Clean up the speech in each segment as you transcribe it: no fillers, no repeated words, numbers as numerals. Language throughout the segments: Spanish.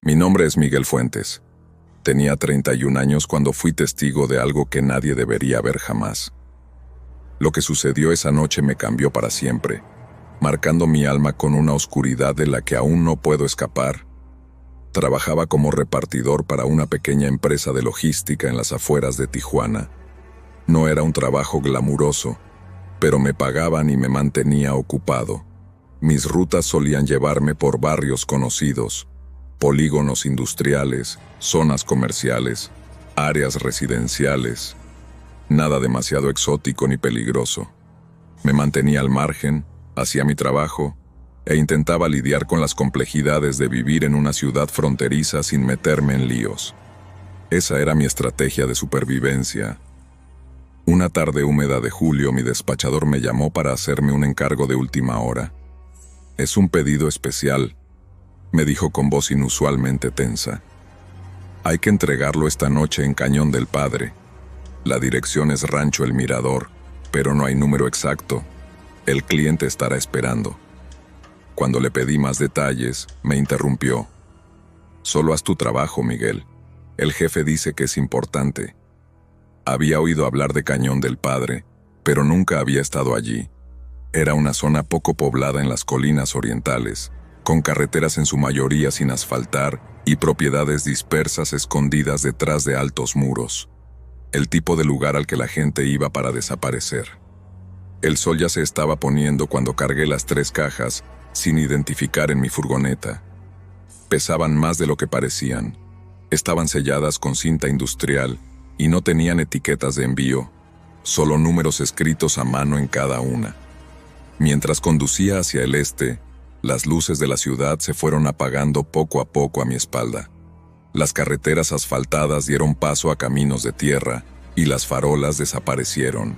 Mi nombre es Miguel Fuentes. Tenía 31 años cuando fui testigo de algo que nadie debería ver jamás. Lo que sucedió esa noche me cambió para siempre, marcando mi alma con una oscuridad de la que aún no puedo escapar. Trabajaba como repartidor para una pequeña empresa de logística en las afueras de Tijuana. No era un trabajo glamuroso, pero me pagaban y me mantenía ocupado. Mis rutas solían llevarme por barrios conocidos, polígonos industriales, zonas comerciales, áreas residenciales. Nada demasiado exótico ni peligroso. Me mantenía al margen, hacía mi trabajo, e intentaba lidiar con las complejidades de vivir en una ciudad fronteriza sin meterme en líos. Esa era mi estrategia de supervivencia. Una tarde húmeda de julio, mi despachador me llamó para hacerme un encargo de última hora. «Es un pedido especial», me dijo con voz inusualmente tensa. «Hay que entregarlo esta noche en Cañón del Padre. La dirección es Rancho El Mirador, pero no hay número exacto. El cliente estará esperando». Cuando le pedí más detalles, me interrumpió. «Solo haz tu trabajo, Miguel. El jefe dice que es importante». Había oído hablar de Cañón del Padre, pero nunca había estado allí. Era una zona poco poblada en las colinas orientales, con carreteras en su mayoría sin asfaltar y propiedades dispersas escondidas detrás de altos muros. El tipo de lugar al que la gente iba para desaparecer. El sol ya se estaba poniendo cuando cargué las 3 cajas, sin identificar, en mi furgoneta. Pesaban más de lo que parecían. Estaban selladas con cinta industrial y no tenían etiquetas de envío, solo números escritos a mano en cada una. Mientras conducía hacia el este, las luces de la ciudad se fueron apagando poco a poco a mi espalda. Las carreteras asfaltadas dieron paso a caminos de tierra y las farolas desaparecieron.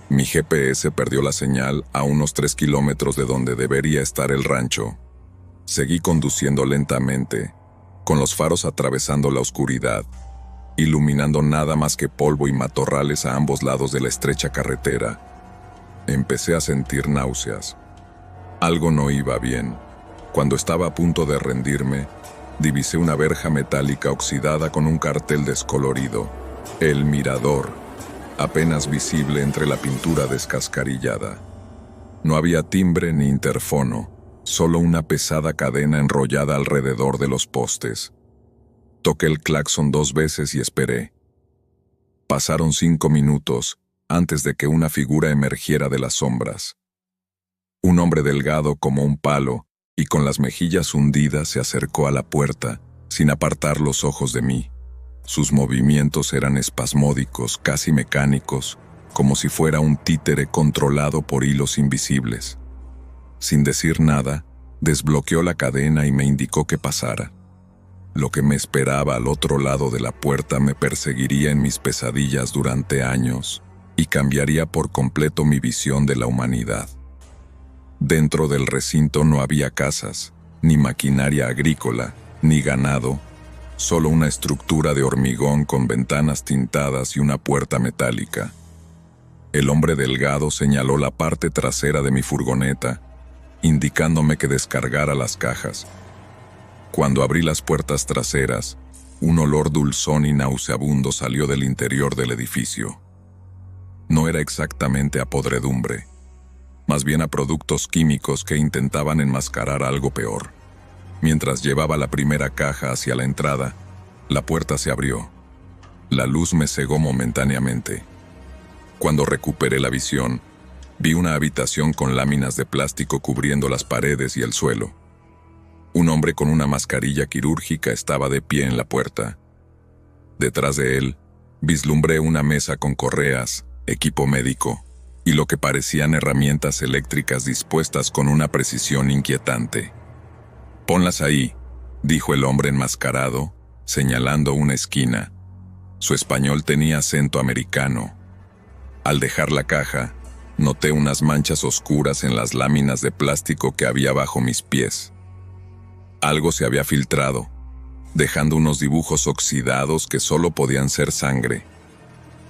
Mi GPS perdió la señal a unos 3 kilómetros de donde debería estar el rancho. Seguí conduciendo lentamente, con los faros atravesando la oscuridad, iluminando nada más que polvo y matorrales a ambos lados de la estrecha carretera. Empecé a sentir náuseas. Algo no iba bien. Cuando estaba a punto de rendirme, divisé una verja metálica oxidada con un cartel descolorido, El Mirador, apenas visible entre la pintura descascarillada. No había timbre ni interfono, solo una pesada cadena enrollada alrededor de los postes. Toqué el claxon 2 veces y esperé. Pasaron 5 minutos antes de que una figura emergiera de las sombras. Un hombre delgado como un palo y con las mejillas hundidas se acercó a la puerta, sin apartar los ojos de mí. Sus movimientos eran espasmódicos, casi mecánicos, como si fuera un títere controlado por hilos invisibles. Sin decir nada, desbloqueó la cadena y me indicó que pasara. Lo que me esperaba al otro lado de la puerta me perseguiría en mis pesadillas durante años y cambiaría por completo mi visión de la humanidad. Dentro del recinto no había casas, ni maquinaria agrícola, ni ganado, solo una estructura de hormigón con ventanas tintadas y una puerta metálica. El hombre delgado señaló la parte trasera de mi furgoneta, indicándome que descargara las cajas. Cuando abrí las puertas traseras, un olor dulzón y nauseabundo salió del interior del edificio. No era exactamente a podredumbre, más bien a productos químicos que intentaban enmascarar algo peor. Mientras llevaba la primera caja hacia la entrada, la puerta se abrió. La luz me cegó momentáneamente. Cuando recuperé la visión, vi una habitación con láminas de plástico cubriendo las paredes y el suelo. Un hombre con una mascarilla quirúrgica estaba de pie en la puerta. Detrás de él, vislumbré una mesa con correas, equipo médico y lo que parecían herramientas eléctricas dispuestas con una precisión inquietante. «Ponlas ahí», dijo el hombre enmascarado, señalando una esquina. Su español tenía acento americano. Al dejar la caja, noté unas manchas oscuras en las láminas de plástico que había bajo mis pies. Algo se había filtrado, dejando unos dibujos oxidados que solo podían ser sangre.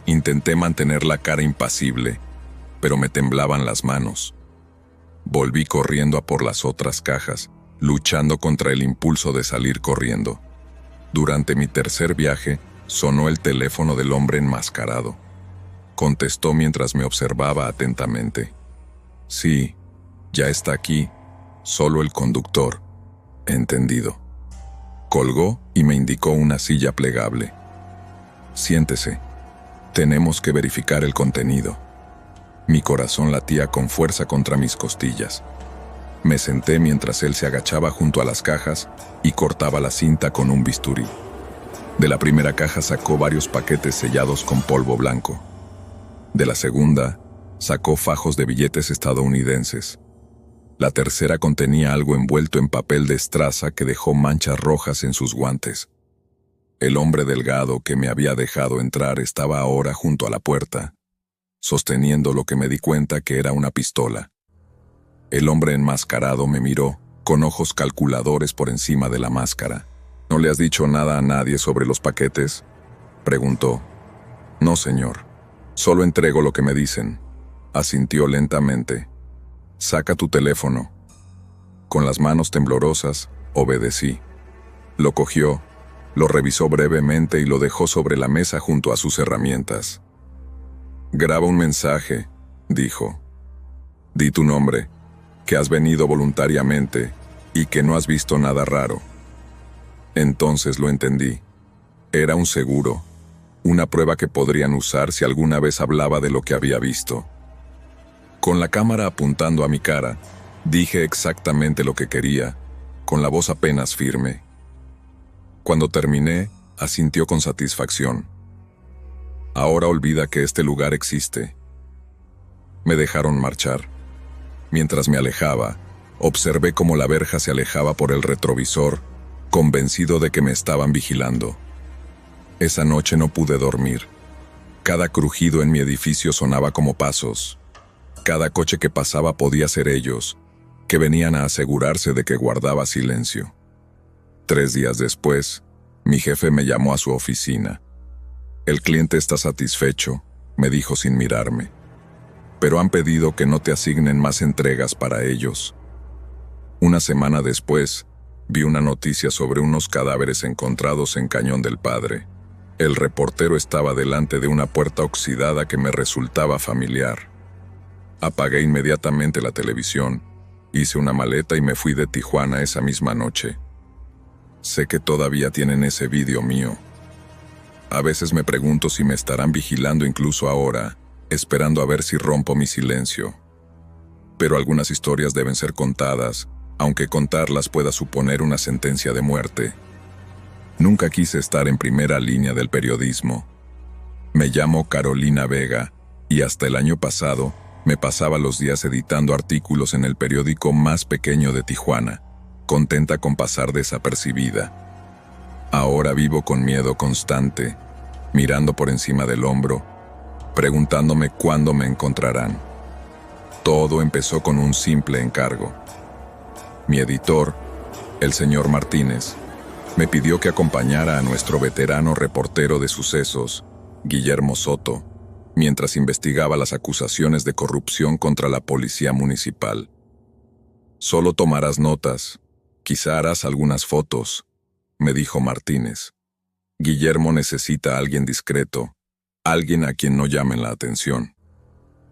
Intenté mantener la cara impasible, pero me temblaban las manos. Volví corriendo a por las otras cajas, luchando contra el impulso de salir corriendo. Durante mi tercer viaje, sonó el teléfono del hombre enmascarado. Contestó mientras me observaba atentamente. Sí, ya está aquí, solo el conductor. Entendido. Colgó y me indicó una silla plegable. Siéntese. Tenemos que verificar el contenido. Mi corazón latía con fuerza contra mis costillas. Me senté mientras él se agachaba junto a las cajas y cortaba la cinta con un bisturí. De la primera caja sacó varios paquetes sellados con polvo blanco. De la segunda, sacó fajos de billetes estadounidenses. La tercera contenía algo envuelto en papel de estraza que dejó manchas rojas en sus guantes. El hombre delgado que me había dejado entrar estaba ahora junto a la puerta, sosteniendo lo que me di cuenta que era una pistola. El hombre enmascarado me miró, con ojos calculadores por encima de la máscara. ¿No le has dicho nada a nadie sobre los paquetes?, preguntó. No, señor. Solo entrego lo que me dicen. Asintió lentamente. Saca tu teléfono. Con las manos temblorosas, obedecí. Lo cogió, lo revisó brevemente y lo dejó sobre la mesa junto a sus herramientas. Graba un mensaje, dijo. Di tu nombre, que has venido voluntariamente y que no has visto nada raro. Entonces lo entendí. Era un seguro, una prueba que podrían usar si alguna vez hablaba de lo que había visto. Con la cámara apuntando a mi cara, dije exactamente lo que quería, con la voz apenas firme. Cuando terminé, asintió con satisfacción. Ahora olvida que este lugar existe. Me dejaron marchar. Mientras me alejaba, observé cómo la verja se alejaba por el retrovisor, convencido de que me estaban vigilando. Esa noche no pude dormir. Cada crujido en mi edificio sonaba como pasos. Cada coche que pasaba podía ser ellos, que venían a asegurarse de que guardaba silencio. 3 días después, mi jefe me llamó a su oficina. El cliente está satisfecho, me dijo sin mirarme. Pero han pedido que no te asignen más entregas para ellos. Una semana después, vi una noticia sobre unos cadáveres encontrados en Cañón del Padre. El reportero estaba delante de una puerta oxidada que me resultaba familiar. Apagué inmediatamente la televisión, hice una maleta y me fui de Tijuana esa misma noche. Sé que todavía tienen ese vídeo mío. A veces me pregunto si me estarán vigilando incluso ahora, esperando a ver si rompo mi silencio. Pero algunas historias deben ser contadas, aunque contarlas pueda suponer una sentencia de muerte. Nunca quise estar en primera línea del periodismo. Me llamo Carolina Vega, y hasta el año pasado me pasaba los días editando artículos en el periódico más pequeño de Tijuana, contenta con pasar desapercibida. Ahora vivo con miedo constante, mirando por encima del hombro, preguntándome cuándo me encontrarán. Todo empezó con un simple encargo. Mi editor, el señor Martínez, me pidió que acompañara a nuestro veterano reportero de sucesos, Guillermo Soto, mientras investigaba las acusaciones de corrupción contra la policía municipal. Solo tomarás notas, quizá harás algunas fotos, me dijo Martínez. Guillermo necesita a alguien discreto, alguien a quien no llamen la atención.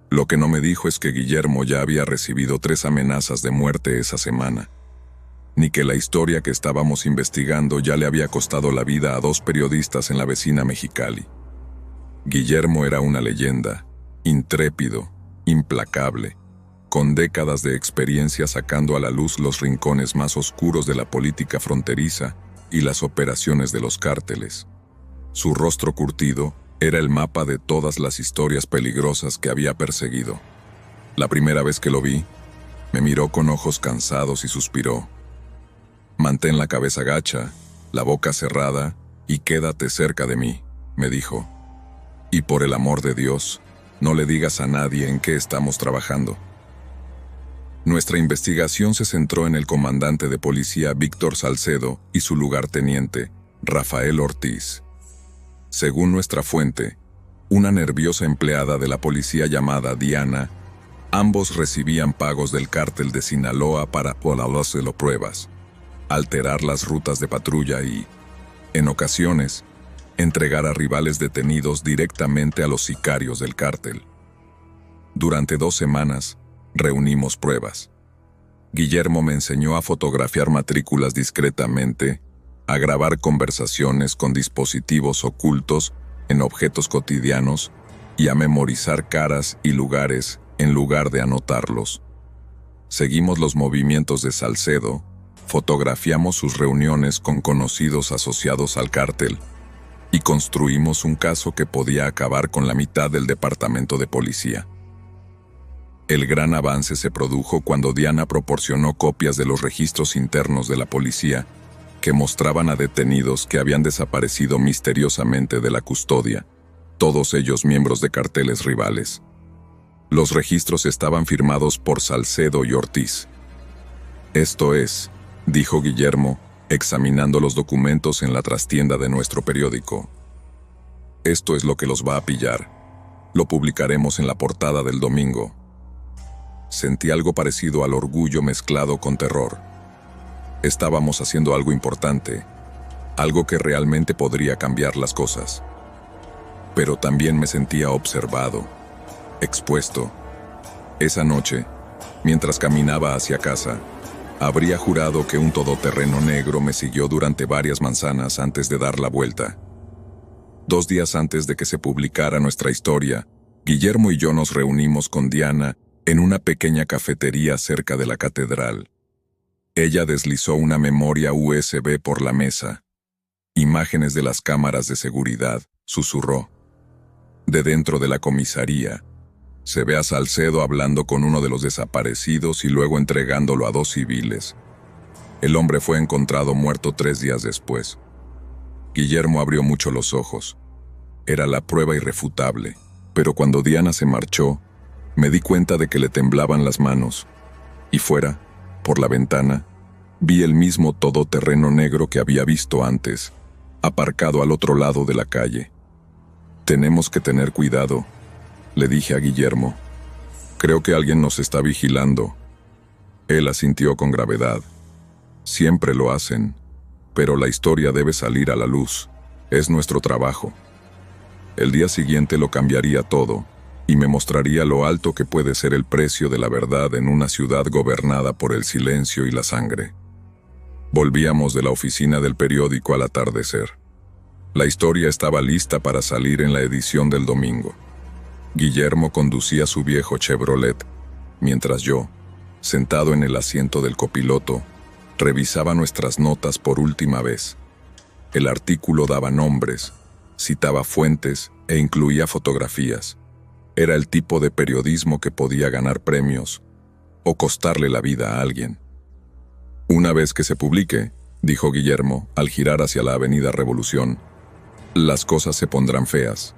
Lo que no me dijo es que Guillermo ya había recibido 3 amenazas de muerte esa semana, ni que la historia que estábamos investigando ya le había costado la vida a 2 periodistas en la vecina Mexicali. Guillermo era una leyenda, intrépido, implacable, con décadas de experiencia sacando a la luz los rincones más oscuros de la política fronteriza y las operaciones de los cárteles. Su rostro curtido era el mapa de todas las historias peligrosas que había perseguido. La primera vez que lo vi, me miró con ojos cansados y suspiró. Mantén la cabeza gacha, la boca cerrada y quédate cerca de mí, me dijo. Y por el amor de Dios, no le digas a nadie en qué estamos trabajando. Nuestra investigación se centró en el comandante de policía Víctor Salcedo y su lugarteniente, Rafael Ortiz. Según nuestra fuente, una nerviosa empleada de la policía llamada Diana, ambos recibían pagos del cártel de Sinaloa para hacerlo pruebas, alterar las rutas de patrulla y, En ocasiones, entregar a rivales detenidos directamente a los sicarios del cártel. Durante 2 semanas, reunimos pruebas. Guillermo me enseñó a fotografiar matrículas discretamente, a grabar conversaciones con dispositivos ocultos en objetos cotidianos y a memorizar caras y lugares en lugar de anotarlos. Seguimos los movimientos de Salcedo, fotografiamos sus reuniones con conocidos asociados al cártel y construimos un caso que podía acabar con la mitad del departamento de policía. El gran avance se produjo cuando Diana proporcionó copias de los registros internos de la policía que mostraban a detenidos que habían desaparecido misteriosamente de la custodia, todos ellos miembros de carteles rivales. Los registros estaban firmados por Salcedo y Ortiz. Esto es, dijo Guillermo, examinando los documentos en la trastienda de nuestro periódico. Esto es lo que los va a pillar. Lo publicaremos en la portada del domingo. Sentí algo parecido al orgullo mezclado con terror. Estábamos haciendo algo importante, algo que realmente podría cambiar las cosas. Pero también me sentía observado, expuesto. Esa noche, mientras caminaba hacia casa, habría jurado que un todoterreno negro me siguió durante varias manzanas antes de dar la vuelta. 2 días antes de que se publicara nuestra historia, Guillermo y yo nos reunimos con Diana en una pequeña cafetería cerca de la catedral. Ella deslizó una memoria USB por la mesa. Imágenes de las cámaras de seguridad, susurró. De dentro de la comisaría, se ve a Salcedo hablando con uno de los desaparecidos y luego entregándolo a 2 civiles. El hombre fue encontrado muerto 3 días después. Guillermo abrió mucho los ojos. Era la prueba irrefutable, pero cuando Diana se marchó, me di cuenta de que le temblaban las manos, y fuera, por la ventana, vi el mismo todoterreno negro que había visto antes, aparcado al otro lado de la calle. Tenemos que tener cuidado, le dije a Guillermo. Creo que alguien nos está vigilando. Él asintió con gravedad. Siempre lo hacen, pero la historia debe salir a la luz. Es nuestro trabajo. El día siguiente lo cambiaría todo, y me mostraría lo alto que puede ser el precio de la verdad en una ciudad gobernada por el silencio y la sangre. Volvíamos de la oficina del periódico al atardecer. La historia estaba lista para salir en la edición del domingo. Guillermo conducía su viejo Chevrolet, mientras yo, sentado en el asiento del copiloto, revisaba nuestras notas por última vez. El artículo daba nombres, citaba fuentes e incluía fotografías. Era el tipo de periodismo que podía ganar premios o costarle la vida a alguien. Una vez que se publique, dijo Guillermo al girar hacia la avenida Revolución, las cosas se pondrán feas.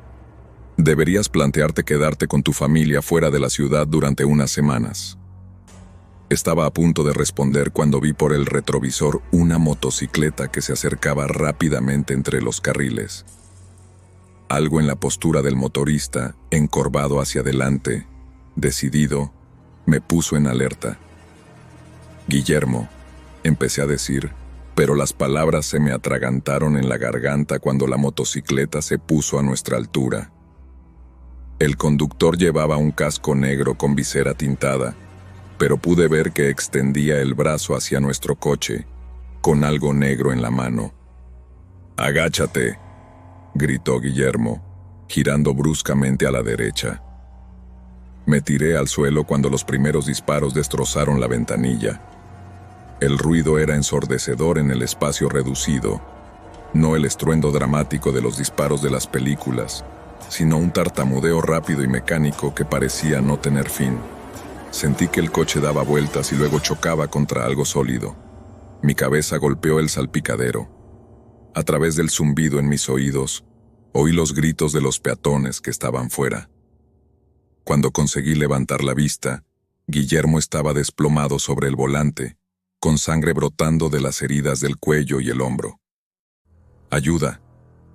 Deberías plantearte quedarte con tu familia fuera de la ciudad durante unas semanas. Estaba a punto de responder cuando vi por el retrovisor una motocicleta que se acercaba rápidamente entre los carriles. Algo en la postura del motorista, encorvado hacia adelante, decidido, me puso en alerta. Guillermo, empecé a decir, pero las palabras se me atragantaron en la garganta cuando la motocicleta se puso a nuestra altura. El conductor llevaba un casco negro con visera tintada, pero pude ver que extendía el brazo hacia nuestro coche, con algo negro en la mano. «Agáchate», gritó Guillermo, girando bruscamente a la derecha. Me tiré al suelo cuando los primeros disparos destrozaron la ventanilla. El ruido era ensordecedor en el espacio reducido, no el estruendo dramático de los disparos de las películas, sino un tartamudeo rápido y mecánico que parecía no tener fin. Sentí que el coche daba vueltas y luego chocaba contra algo sólido. Mi cabeza golpeó el salpicadero. A través del zumbido en mis oídos, oí los gritos de los peatones que estaban fuera. Cuando conseguí levantar la vista, Guillermo estaba desplomado sobre el volante, con sangre brotando de las heridas del cuello y el hombro. «Ayuda»,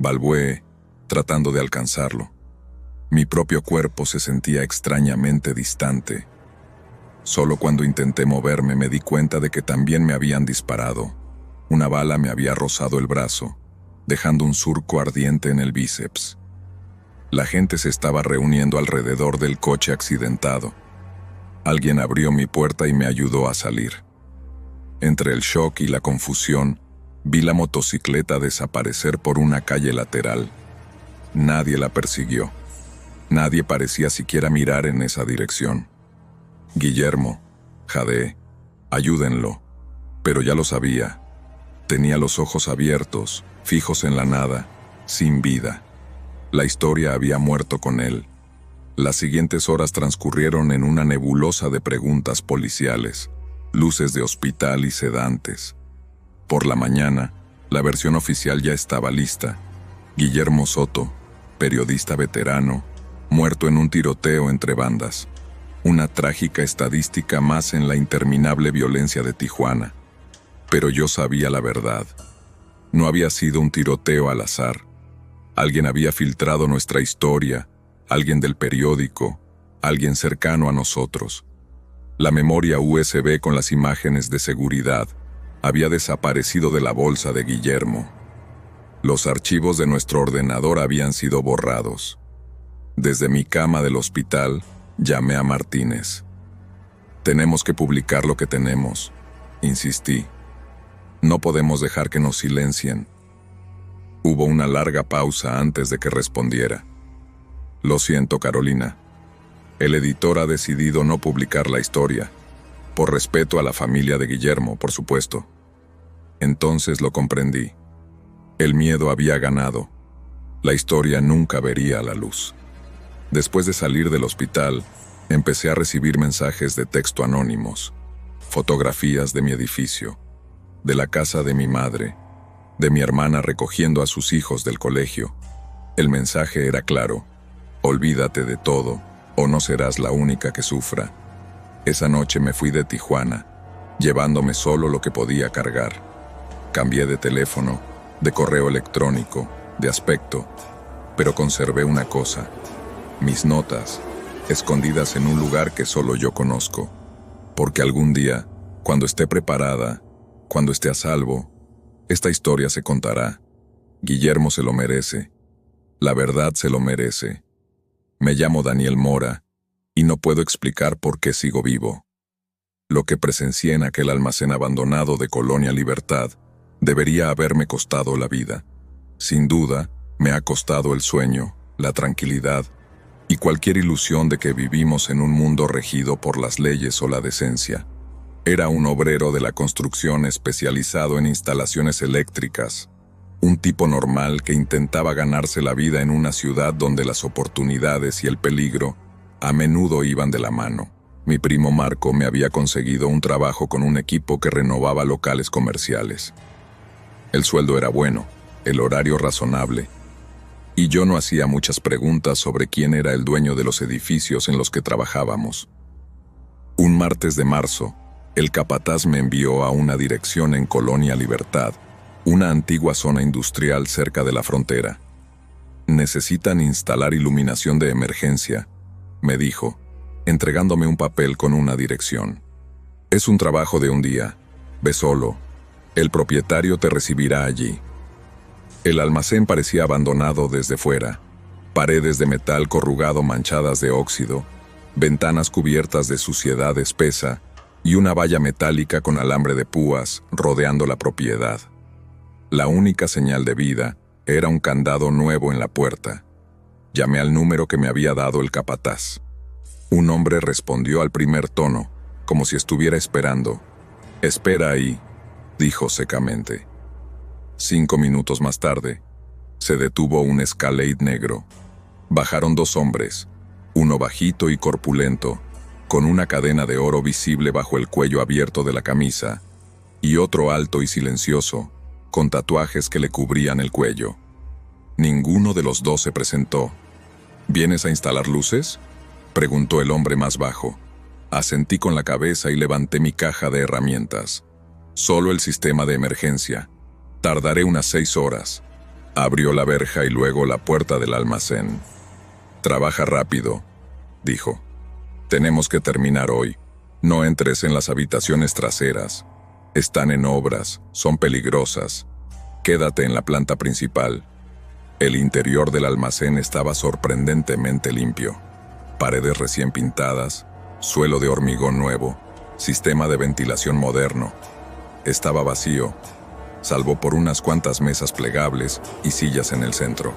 balbué, tratando de alcanzarlo. Mi propio cuerpo se sentía extrañamente distante. Solo cuando intenté moverme me di cuenta de que también me habían disparado. Una bala me había rozado el brazo, dejando un surco ardiente en el bíceps. La gente se estaba reuniendo alrededor del coche accidentado. Alguien abrió mi puerta y me ayudó a salir. Entre el shock y la confusión, vi la motocicleta desaparecer por una calle lateral. Nadie la persiguió. Nadie parecía siquiera mirar en esa dirección. Guillermo, jadeé, ayúdenlo. Pero ya lo sabía. Tenía los ojos abiertos, fijos en la nada, sin vida. La historia había muerto con él. Las siguientes horas transcurrieron en una nebulosa de preguntas policiales, luces de hospital y sedantes. Por la mañana, la versión oficial ya estaba lista. Guillermo Soto, periodista veterano, muerto en un tiroteo entre bandas. Una trágica estadística más en la interminable violencia de Tijuana. Pero yo sabía la verdad. No había sido un tiroteo al azar. Alguien había filtrado nuestra historia, alguien del periódico, alguien cercano a nosotros. La memoria USB con las imágenes de seguridad había desaparecido de la bolsa de Guillermo. Los archivos de nuestro ordenador habían sido borrados. Desde mi cama del hospital, llamé a Martínez. Tenemos que publicar lo que tenemos, insistí. No podemos dejar que nos silencien. Hubo una larga pausa antes de que respondiera. Lo siento, Carolina. El editor ha decidido no publicar la historia, por respeto a la familia de Guillermo, por supuesto. Entonces lo comprendí. El miedo había ganado. La historia nunca vería la luz. Después de salir del hospital, empecé a recibir mensajes de texto anónimos, fotografías de mi edificio, de la casa de mi madre, de mi hermana recogiendo a sus hijos del colegio. El mensaje era claro: olvídate de todo, o no serás la única que sufra. Esa noche me fui de Tijuana, llevándome solo lo que podía cargar. Cambié de teléfono, de correo electrónico, de aspecto, pero conservé una cosa: mis notas, escondidas en un lugar que solo yo conozco. Porque algún día, cuando esté preparada, cuando esté a salvo, esta historia se contará. Guillermo se lo merece. La verdad se lo merece. Me llamo Daniel Mora, y no puedo explicar por qué sigo vivo. Lo que presencié en aquel almacén abandonado de Colonia Libertad debería haberme costado la vida. Sin duda, me ha costado el sueño, la tranquilidad y cualquier ilusión de que vivimos en un mundo regido por las leyes o la decencia. Era un obrero de la construcción especializado en instalaciones eléctricas, un tipo normal que intentaba ganarse la vida en una ciudad donde las oportunidades y el peligro a menudo iban de la mano. Mi primo Marco me había conseguido un trabajo con un equipo que renovaba locales comerciales. El sueldo era bueno, el horario razonable, y yo no hacía muchas preguntas sobre quién era el dueño de los edificios en los que trabajábamos. Un martes de marzo, el capataz me envió a una dirección en Colonia Libertad, una antigua zona industrial cerca de la frontera. Necesitan instalar iluminación de emergencia, me dijo, entregándome un papel con una dirección. Es un trabajo de un día. Ve solo. El propietario te recibirá allí. El almacén parecía abandonado desde fuera. Paredes de metal corrugado manchadas de óxido, ventanas cubiertas de suciedad espesa y una valla metálica con alambre de púas rodeando la propiedad. La única señal de vida era un candado nuevo en la puerta. Llamé al número que me había dado el capataz. Un hombre respondió al primer tono, como si estuviera esperando. «Espera ahí», dijo secamente. 5 minutos más tarde, se detuvo un Escalade negro. Bajaron 2 hombres, uno bajito y corpulento, con una cadena de oro visible bajo el cuello abierto de la camisa, y otro alto y silencioso, con tatuajes que le cubrían el cuello. Ninguno de los dos se presentó. «¿Vienes a instalar luces?», preguntó el hombre más bajo. Asentí con la cabeza y levanté mi caja de herramientas. «Solo el sistema de emergencia. Tardaré unas 6 horas». Abrió la verja y luego la puerta del almacén. «Trabaja rápido», dijo. «Tenemos que terminar hoy. No entres en las habitaciones traseras. Están en obras, son peligrosas». Quédate en la planta principal. El interior del almacén estaba sorprendentemente limpio. Paredes recién pintadas, suelo de hormigón nuevo, sistema de ventilación moderno. Estaba vacío, salvo por unas cuantas mesas plegables y sillas en el centro.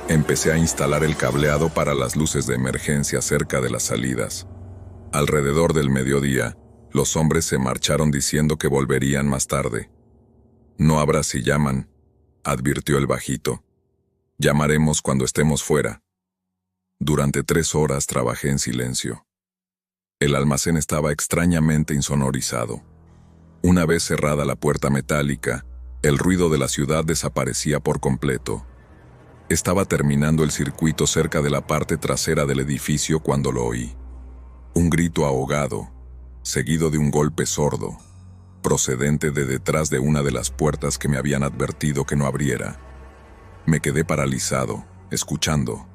Empecé a instalar el cableado para las luces de emergencia cerca de las salidas. Alrededor del mediodía, los hombres se marcharon diciendo que volverían más tarde. «No habrá si llaman», advirtió el bajito. «Llamaremos cuando estemos fuera». Durante 3 horas trabajé en silencio. El almacén estaba extrañamente insonorizado. Una vez cerrada la puerta metálica, el ruido de la ciudad desaparecía por completo. Estaba terminando el circuito cerca de la parte trasera del edificio cuando lo oí. Un grito ahogado, seguido de un golpe sordo, procedente de detrás de una de las puertas que me habían advertido que no abriera. Me quedé paralizado, escuchando.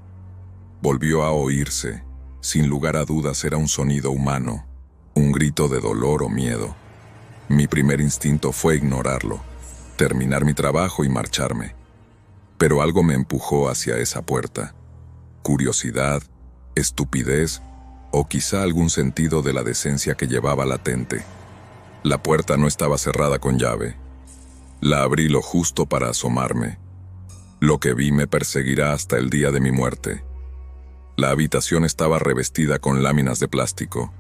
Volvió a oírse. Sin lugar a dudas era un sonido humano, un grito de dolor o miedo. Mi primer instinto fue ignorarlo, terminar mi trabajo y marcharme. Pero algo me empujó hacia esa puerta. Curiosidad, estupidez o quizá algún sentido de la decencia que llevaba latente. La puerta no estaba cerrada con llave. La abrí lo justo para asomarme. Lo que vi me perseguirá hasta el día de mi muerte. La habitación estaba revestida con láminas de plástico.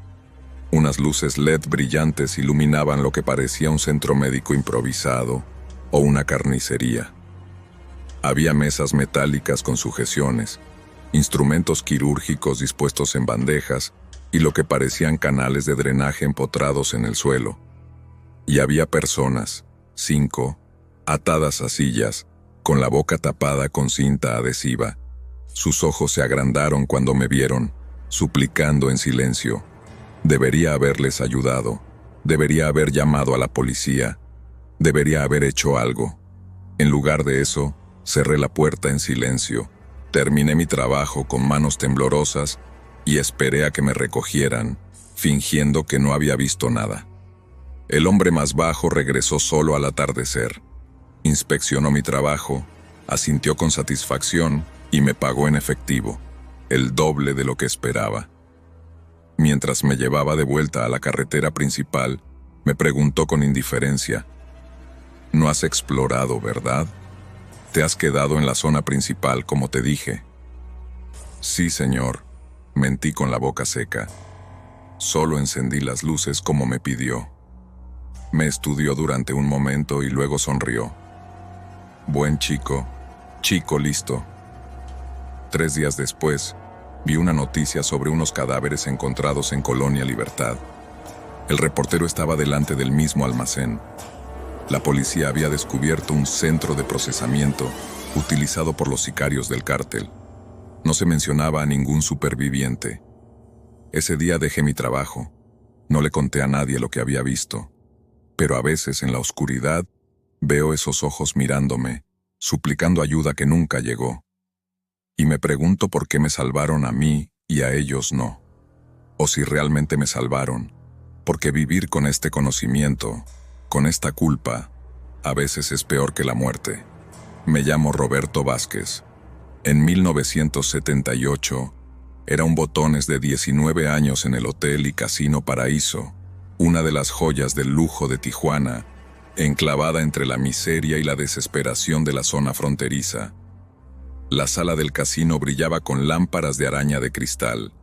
Unas luces LED brillantes iluminaban lo que parecía un centro médico improvisado o una carnicería. Había mesas metálicas con sujeciones, instrumentos quirúrgicos dispuestos en bandejas y lo que parecían canales de drenaje empotrados en el suelo. Y había personas, 5, atadas a sillas, con la boca tapada con cinta adhesiva. Sus ojos se agrandaron cuando me vieron, suplicando en silencio. Debería haberles ayudado, debería haber llamado a la policía, debería haber hecho algo. En lugar de eso, cerré la puerta en silencio, terminé mi trabajo con manos temblorosas y esperé a que me recogieran, fingiendo que no había visto nada. El hombre más bajo regresó solo al atardecer. Inspeccionó mi trabajo, asintió con satisfacción y me pagó en efectivo, el doble de lo que esperaba. Mientras me llevaba de vuelta a la carretera principal, me preguntó con indiferencia: «No has explorado, ¿verdad? Te has quedado en la zona principal, como te dije». «Sí, señor», mentí con la boca seca. Solo encendí las luces como me pidió. Me estudió durante un momento y luego sonrió. «Buen chico, chico listo». 3 días después, vi una noticia sobre unos cadáveres encontrados en Colonia Libertad. El reportero estaba delante del mismo almacén. La policía había descubierto un centro de procesamiento utilizado por los sicarios del cártel. No se mencionaba a ningún superviviente. Ese día dejé mi trabajo. No le conté a nadie lo que había visto. Pero a veces en la oscuridad veo esos ojos mirándome, suplicando ayuda que nunca llegó. Y me pregunto por qué me salvaron a mí y a ellos no. O si realmente me salvaron, porque vivir con este conocimiento, con esta culpa, a veces es peor que la muerte. Me llamo Roberto Vázquez. En 1978, era un botones de 19 años en el Hotel y Casino Paraíso, una de las joyas del lujo de Tijuana, enclavada entre la miseria y la desesperación de la zona fronteriza. La sala del casino brillaba con lámparas de araña de cristal.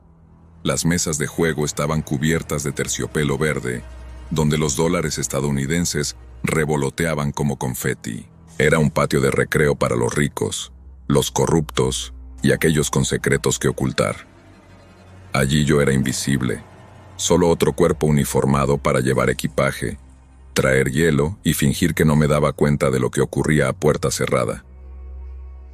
Las mesas de juego estaban cubiertas de terciopelo verde, donde los dólares estadounidenses revoloteaban como confeti. Era un patio de recreo para los ricos, los corruptos y aquellos con secretos que ocultar. Allí yo era invisible, solo otro cuerpo uniformado para llevar equipaje, traer hielo y fingir que no me daba cuenta de lo que ocurría a puerta cerrada.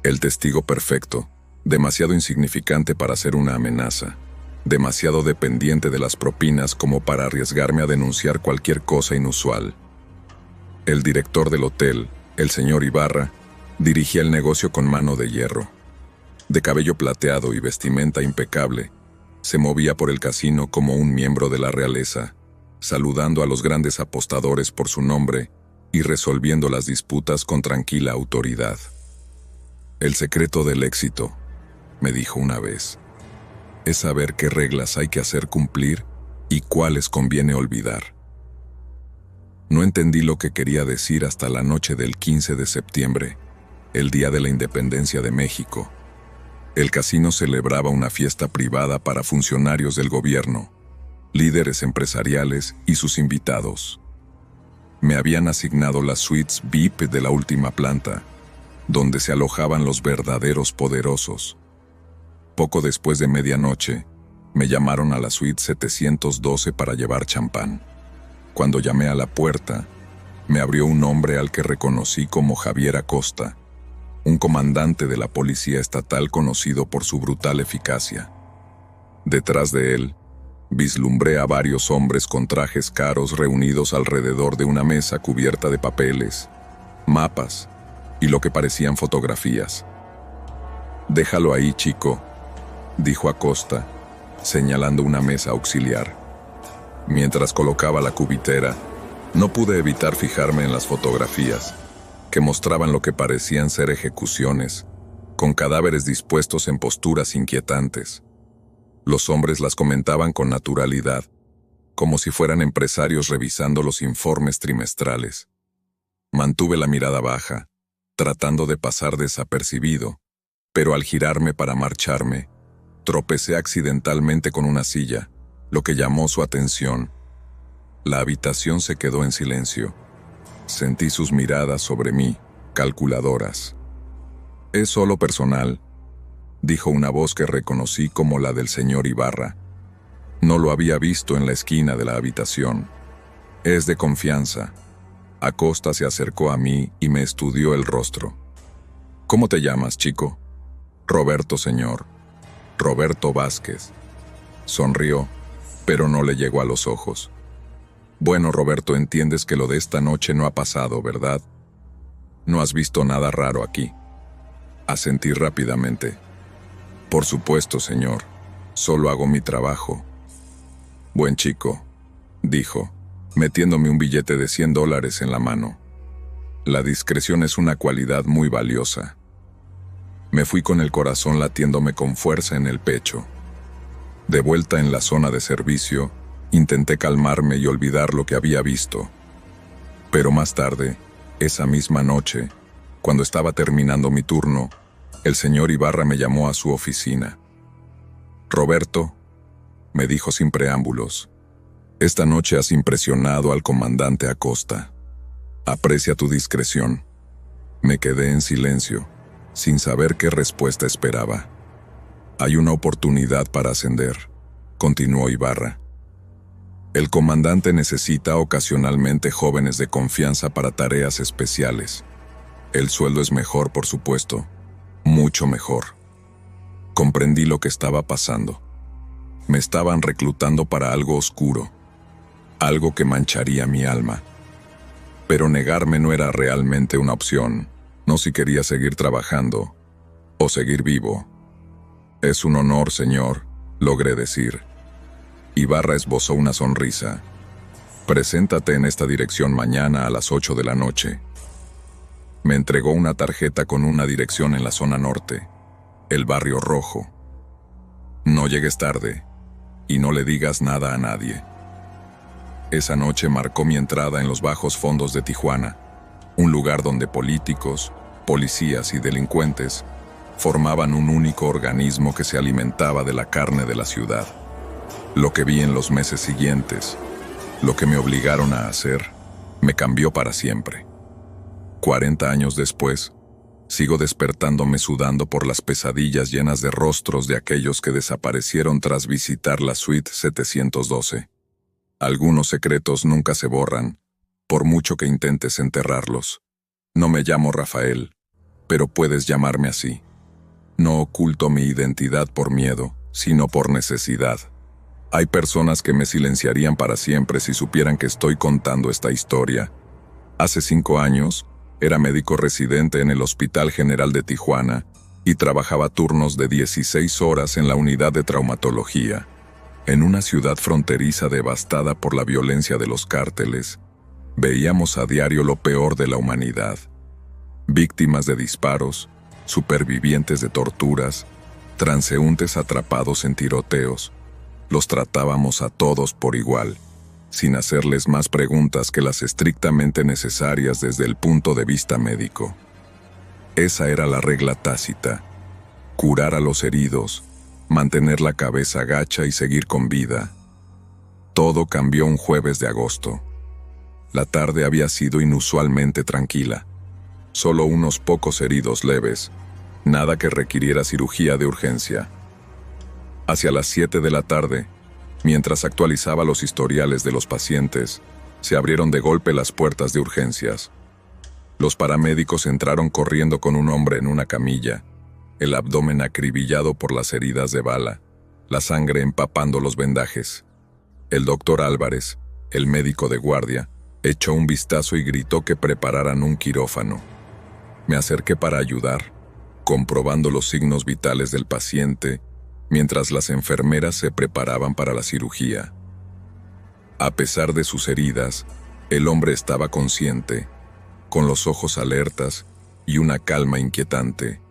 El testigo perfecto, demasiado insignificante para ser una amenaza, demasiado dependiente de las propinas como para arriesgarme a denunciar cualquier cosa inusual. El director del hotel, el señor Ibarra, dirigía el negocio con mano de hierro. De cabello plateado y vestimenta impecable, se movía por el casino como un miembro de la realeza, saludando a los grandes apostadores por su nombre y resolviendo las disputas con tranquila autoridad. El secreto del éxito, me dijo una vez, es saber qué reglas hay que hacer cumplir y cuáles conviene olvidar. No entendí lo que quería decir hasta la noche del 15 de septiembre, el día de la independencia de México. El casino celebraba una fiesta privada para funcionarios del gobierno, líderes empresariales y sus invitados. Me habían asignado las suites VIP de la última planta, donde se alojaban los verdaderos poderosos. Poco después de medianoche, me llamaron a la suite 712 para llevar champán. Cuando llamé a la puerta, me abrió un hombre al que reconocí como Javier Acosta, un comandante de la policía estatal conocido por su brutal eficacia. Detrás de él, vislumbré a varios hombres con trajes caros reunidos alrededor de una mesa cubierta de papeles, mapas y lo que parecían fotografías. «Déjalo ahí, chico», dijo Acosta, señalando una mesa auxiliar. Mientras colocaba la cubitera, no pude evitar fijarme en las fotografías, que mostraban lo que parecían ser ejecuciones, con cadáveres dispuestos en posturas inquietantes. Los hombres las comentaban con naturalidad, como si fueran empresarios revisando los informes trimestrales. Mantuve la mirada baja, tratando de pasar desapercibido, pero al girarme para marcharme, tropecé accidentalmente con una silla, lo que llamó su atención. La habitación se quedó en silencio. Sentí sus miradas sobre mí, calculadoras. «Es solo personal», dijo una voz que reconocí como la del señor Ibarra. No lo había visto en la esquina de la habitación. «Es de confianza». Acosta se acercó a mí y me estudió el rostro. «¿Cómo te llamas, chico?» «Roberto, señor. Roberto Vázquez». Sonrió, pero no le llegó a los ojos. «Bueno, Roberto, entiendes que lo de esta noche no ha pasado, ¿verdad? No has visto nada raro aquí». Asentí rápidamente. «Por supuesto, señor. Solo hago mi trabajo». «Buen chico», dijo, metiéndome un billete de $100 en la mano. «La discreción es una cualidad muy valiosa». Me fui con el corazón latiéndome con fuerza en el pecho. De vuelta en la zona de servicio, intenté calmarme y olvidar lo que había visto. Pero más tarde, esa misma noche, cuando estaba terminando mi turno, el señor Ibarra me llamó a su oficina. «Roberto», me dijo sin preámbulos, «esta noche has impresionado al comandante Acosta. Aprecia tu discreción». Me quedé en silencio, sin saber qué respuesta esperaba. «Hay una oportunidad para ascender», continuó Ibarra. «El comandante necesita ocasionalmente jóvenes de confianza para tareas especiales. El sueldo es mejor, por supuesto, mucho mejor». Comprendí lo que estaba pasando. Me estaban reclutando para algo oscuro, algo que mancharía mi alma. Pero negarme no era realmente una opción, no si quería seguir trabajando o seguir vivo. «Es un honor, señor», logré decir. Ibarra esbozó una sonrisa. «Preséntate en esta dirección mañana a las 8 de la noche». Me entregó una tarjeta con una dirección en la zona norte, el Barrio Rojo. «No llegues tarde, y no le digas nada a nadie». Esa noche marcó mi entrada en los bajos fondos de Tijuana, un lugar donde políticos, policías y delincuentes formaban un único organismo que se alimentaba de la carne de la ciudad. Lo que vi en los meses siguientes, lo que me obligaron a hacer, me cambió para siempre. 40 años después, sigo despertándome sudando por las pesadillas llenas de rostros de aquellos que desaparecieron tras visitar la suite 712. Algunos secretos nunca se borran, por mucho que intentes enterrarlos. No me llamo Rafael, pero puedes llamarme así. No oculto mi identidad por miedo, sino por necesidad. Hay personas que me silenciarían para siempre si supieran que estoy contando esta historia. Hace 5 años, era médico residente en el Hospital General de Tijuana y trabajaba turnos de 16 horas en la unidad de traumatología. En una ciudad fronteriza devastada por la violencia de los cárteles, Veíamos a diario lo peor de la humanidad. Víctimas de disparos, supervivientes de torturas, transeúntes atrapados en tiroteos. Los tratábamos a todos por igual, sin hacerles más preguntas que las estrictamente necesarias desde el punto de vista médico. Esa era la regla tácita: curar a los heridos, mantener la cabeza gacha y seguir con vida. Todo cambió un jueves de agosto. La tarde había sido inusualmente tranquila. Solo unos pocos heridos leves, nada que requiriera cirugía de urgencia. Hacia las 7 de la tarde, mientras actualizaba los historiales de los pacientes, se abrieron de golpe las puertas de urgencias. Los paramédicos entraron corriendo con un hombre en una camilla, el abdomen acribillado por las heridas de bala, la sangre empapando los vendajes. El doctor Álvarez, el médico de guardia, echó un vistazo y gritó que prepararan un quirófano. Me acerqué para ayudar, comprobando los signos vitales del paciente, mientras las enfermeras se preparaban para la cirugía. A pesar de sus heridas, el hombre estaba consciente, con los ojos alertas y una calma inquietante.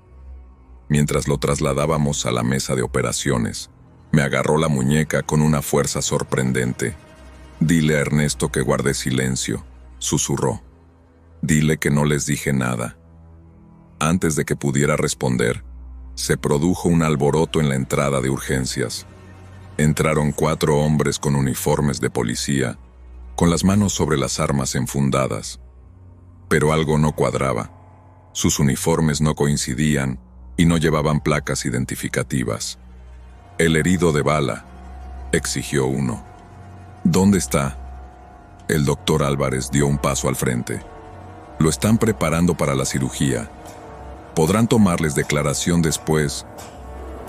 Mientras lo trasladábamos a la mesa de operaciones, me agarró la muñeca con una fuerza sorprendente. «Dile a Ernesto que guarde silencio», susurró. «Dile que no les dije nada». Antes de que pudiera responder, se produjo un alboroto en la entrada de urgencias. Entraron 4 hombres con uniformes de policía, con las manos sobre las armas enfundadas. Pero algo no cuadraba. Sus uniformes no coincidían y no llevaban placas identificativas. «El herido de bala», exigió uno. «¿Dónde está?» El doctor Álvarez dio un paso al frente. «Lo están preparando para la cirugía. Podrán tomarles declaración después».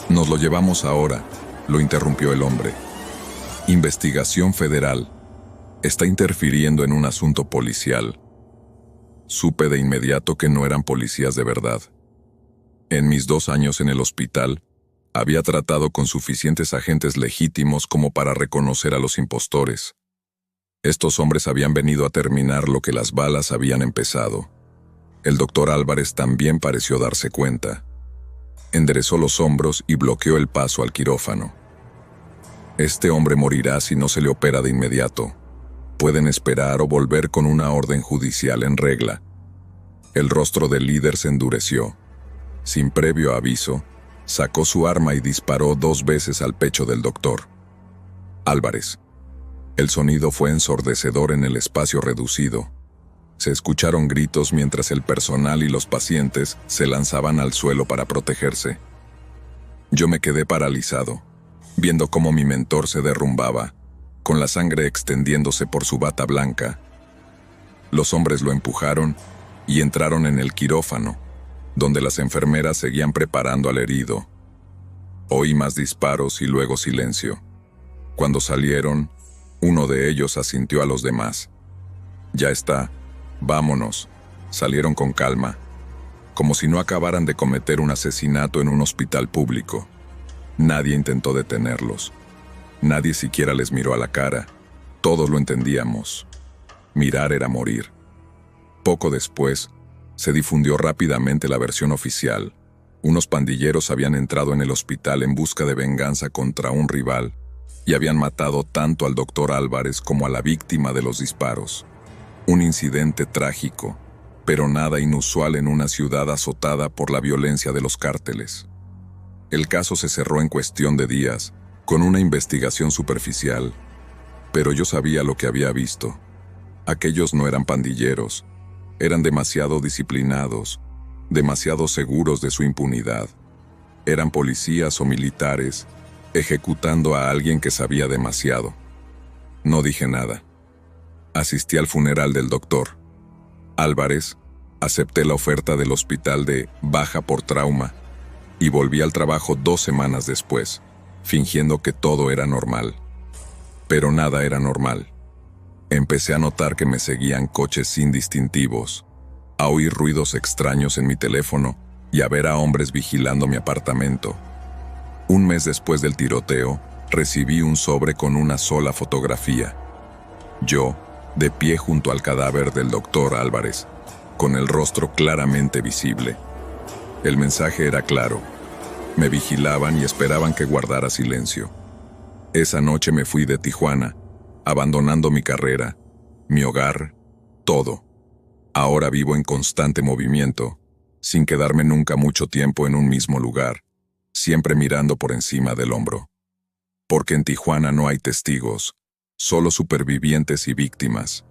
«Nos lo llevamos ahora», lo interrumpió el hombre. «Investigación federal. Está interfiriendo en un asunto policial». Supe de inmediato que no eran policías de verdad. En mis 2 años en el hospital, había tratado con suficientes agentes legítimos como para reconocer a los impostores. Estos hombres habían venido a terminar lo que las balas habían empezado. El doctor Álvarez también pareció darse cuenta. Enderezó los hombros y bloqueó el paso al quirófano. «Este hombre morirá si no se le opera de inmediato. Pueden esperar o volver con una orden judicial en regla». El rostro del líder se endureció. Sin previo aviso, sacó su arma y disparó 2 veces al pecho del doctor Álvarez. El sonido fue ensordecedor en el espacio reducido. Se escucharon gritos mientras el personal y los pacientes se lanzaban al suelo para protegerse. Yo me quedé paralizado, viendo cómo mi mentor se derrumbaba, con la sangre extendiéndose por su bata blanca. Los hombres lo empujaron y entraron en el quirófano, donde las enfermeras seguían preparando al herido. Oí más disparos y luego silencio. Cuando salieron, uno de ellos asintió a los demás. «Ya está, vámonos». Salieron con calma, como si no acabaran de cometer un asesinato en un hospital público. Nadie intentó detenerlos. Nadie siquiera les miró a la cara. Todos lo entendíamos. Mirar era morir. Poco después, se difundió rápidamente la versión oficial. Unos pandilleros habían entrado en el hospital en busca de venganza contra un rival y habían matado tanto al doctor Álvarez como a la víctima de los disparos. Un incidente trágico, pero nada inusual en una ciudad azotada por la violencia de los cárteles. El caso se cerró en cuestión de días, con una investigación superficial, pero yo sabía lo que había visto. Aquellos no eran pandilleros. Eran demasiado disciplinados, demasiado seguros de su impunidad. Eran policías o militares, ejecutando a alguien que sabía demasiado. No dije nada. Asistí al funeral del doctor Álvarez, acepté la oferta del hospital de baja por trauma y volví al trabajo 2 semanas después, fingiendo que todo era normal. Pero nada era normal. Empecé a notar que me seguían coches sin distintivos, a oír ruidos extraños en mi teléfono y a ver a hombres vigilando mi apartamento. Un mes después del tiroteo, recibí un sobre con una sola fotografía. Yo, de pie junto al cadáver del doctor Álvarez, con el rostro claramente visible. El mensaje era claro. Me vigilaban y esperaban que guardara silencio. Esa noche me fui de Tijuana, abandonando mi carrera, mi hogar, todo. Ahora vivo en constante movimiento, sin quedarme nunca mucho tiempo en un mismo lugar, siempre mirando por encima del hombro. Porque en Tijuana no hay testigos, solo supervivientes y víctimas.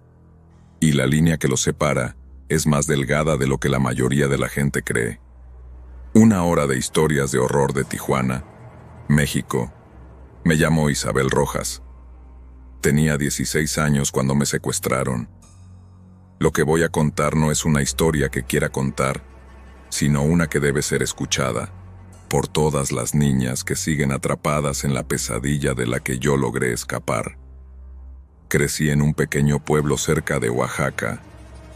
Y la línea que los separa es más delgada de lo que la mayoría de la gente cree. Una hora de historias de horror de Tijuana, México. Me llamo Isabel Rojas. Tenía 16 años cuando me secuestraron. Lo que voy a contar no es una historia que quiera contar, sino una que debe ser escuchada por todas las niñas que siguen atrapadas en la pesadilla de la que yo logré escapar. Crecí en un pequeño pueblo cerca de Oaxaca,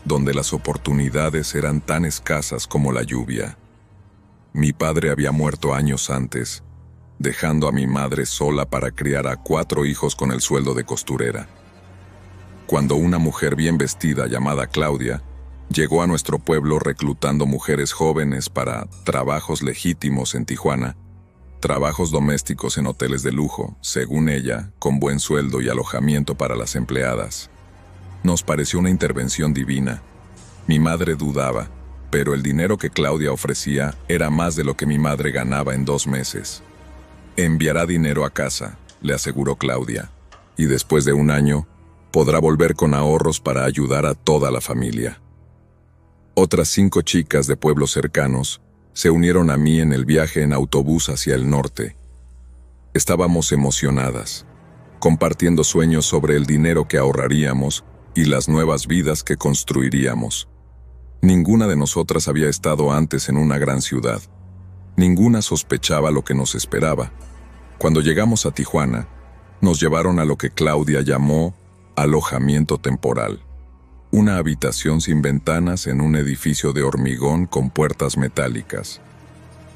donde las oportunidades eran tan escasas como la lluvia. Mi padre había muerto años antes, dejando a mi madre sola para criar a 4 hijos con el sueldo de costurera. Cuando una mujer bien vestida llamada Claudia llegó a nuestro pueblo reclutando mujeres jóvenes para trabajos legítimos en Tijuana, trabajos domésticos en hoteles de lujo, según ella, con buen sueldo y alojamiento para las empleadas. Nos pareció una intervención divina. Mi madre dudaba, pero el dinero que Claudia ofrecía era más de lo que mi madre ganaba en 2 meses. Enviará dinero a casa, le aseguró Claudia, y después de 1 año, podrá volver con ahorros para ayudar a toda la familia. Otras 5 chicas de pueblos cercanos se unieron a mí en el viaje en autobús hacia el norte. Estábamos emocionadas, compartiendo sueños sobre el dinero que ahorraríamos y las nuevas vidas que construiríamos. Ninguna de nosotras había estado antes en una gran ciudad. Ninguna sospechaba lo que nos esperaba. Cuando llegamos a Tijuana, nos llevaron a lo que Claudia llamó alojamiento temporal. Una habitación sin ventanas en un edificio de hormigón con puertas metálicas.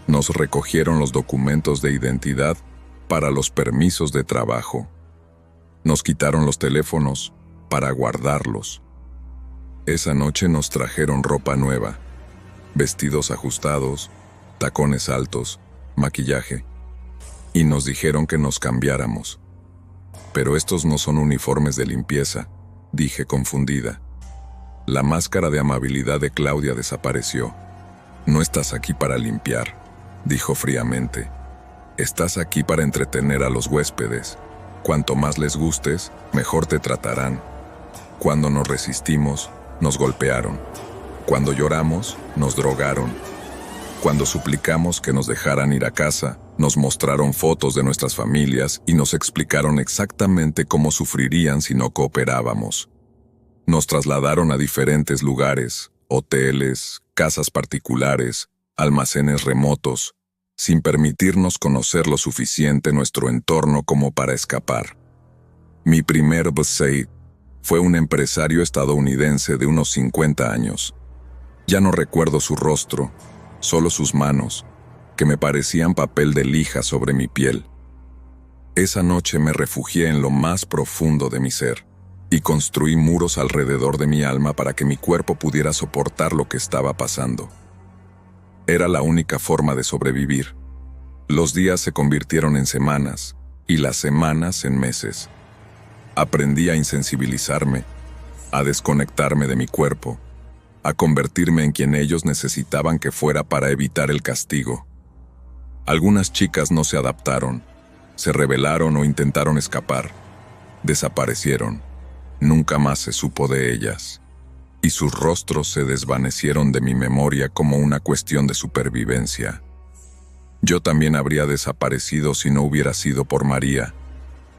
Nos recogieron los documentos de identidad para los permisos de trabajo. Nos quitaron los teléfonos para guardarlos. Esa noche nos trajeron ropa nueva, vestidos ajustados, tacones altos, maquillaje, y nos dijeron que nos cambiáramos. Pero estos no son uniformes de limpieza, dije confundida. La máscara de amabilidad de Claudia desapareció. No estás aquí para limpiar, dijo fríamente. Estás aquí para entretener a los huéspedes. Cuanto más les gustes, mejor te tratarán. Cuando nos resistimos, nos golpearon. Cuando lloramos, nos drogaron. Cuando suplicamos que nos dejaran ir a casa, nos mostraron fotos de nuestras familias y nos explicaron exactamente cómo sufrirían si no cooperábamos. Nos trasladaron a diferentes lugares, hoteles, casas particulares, almacenes remotos, sin permitirnos conocer lo suficiente nuestro entorno como para escapar. Mi primer bossé fue un empresario estadounidense de unos 50 años. Ya no recuerdo su rostro, solo sus manos, que me parecían papel de lija sobre mi piel. Esa noche me refugié en lo más profundo de mi ser y construí muros alrededor de mi alma para que mi cuerpo pudiera soportar lo que estaba pasando. Era la única forma de sobrevivir. Los días se convirtieron en semanas y las semanas en meses. Aprendí a insensibilizarme, a desconectarme de mi cuerpo, a convertirme en quien ellos necesitaban que fuera para evitar el castigo. Algunas chicas no se adaptaron, se rebelaron o intentaron escapar. Desaparecieron. Nunca más se supo de ellas. Y sus rostros se desvanecieron de mi memoria como una cuestión de supervivencia. Yo también habría desaparecido si no hubiera sido por María,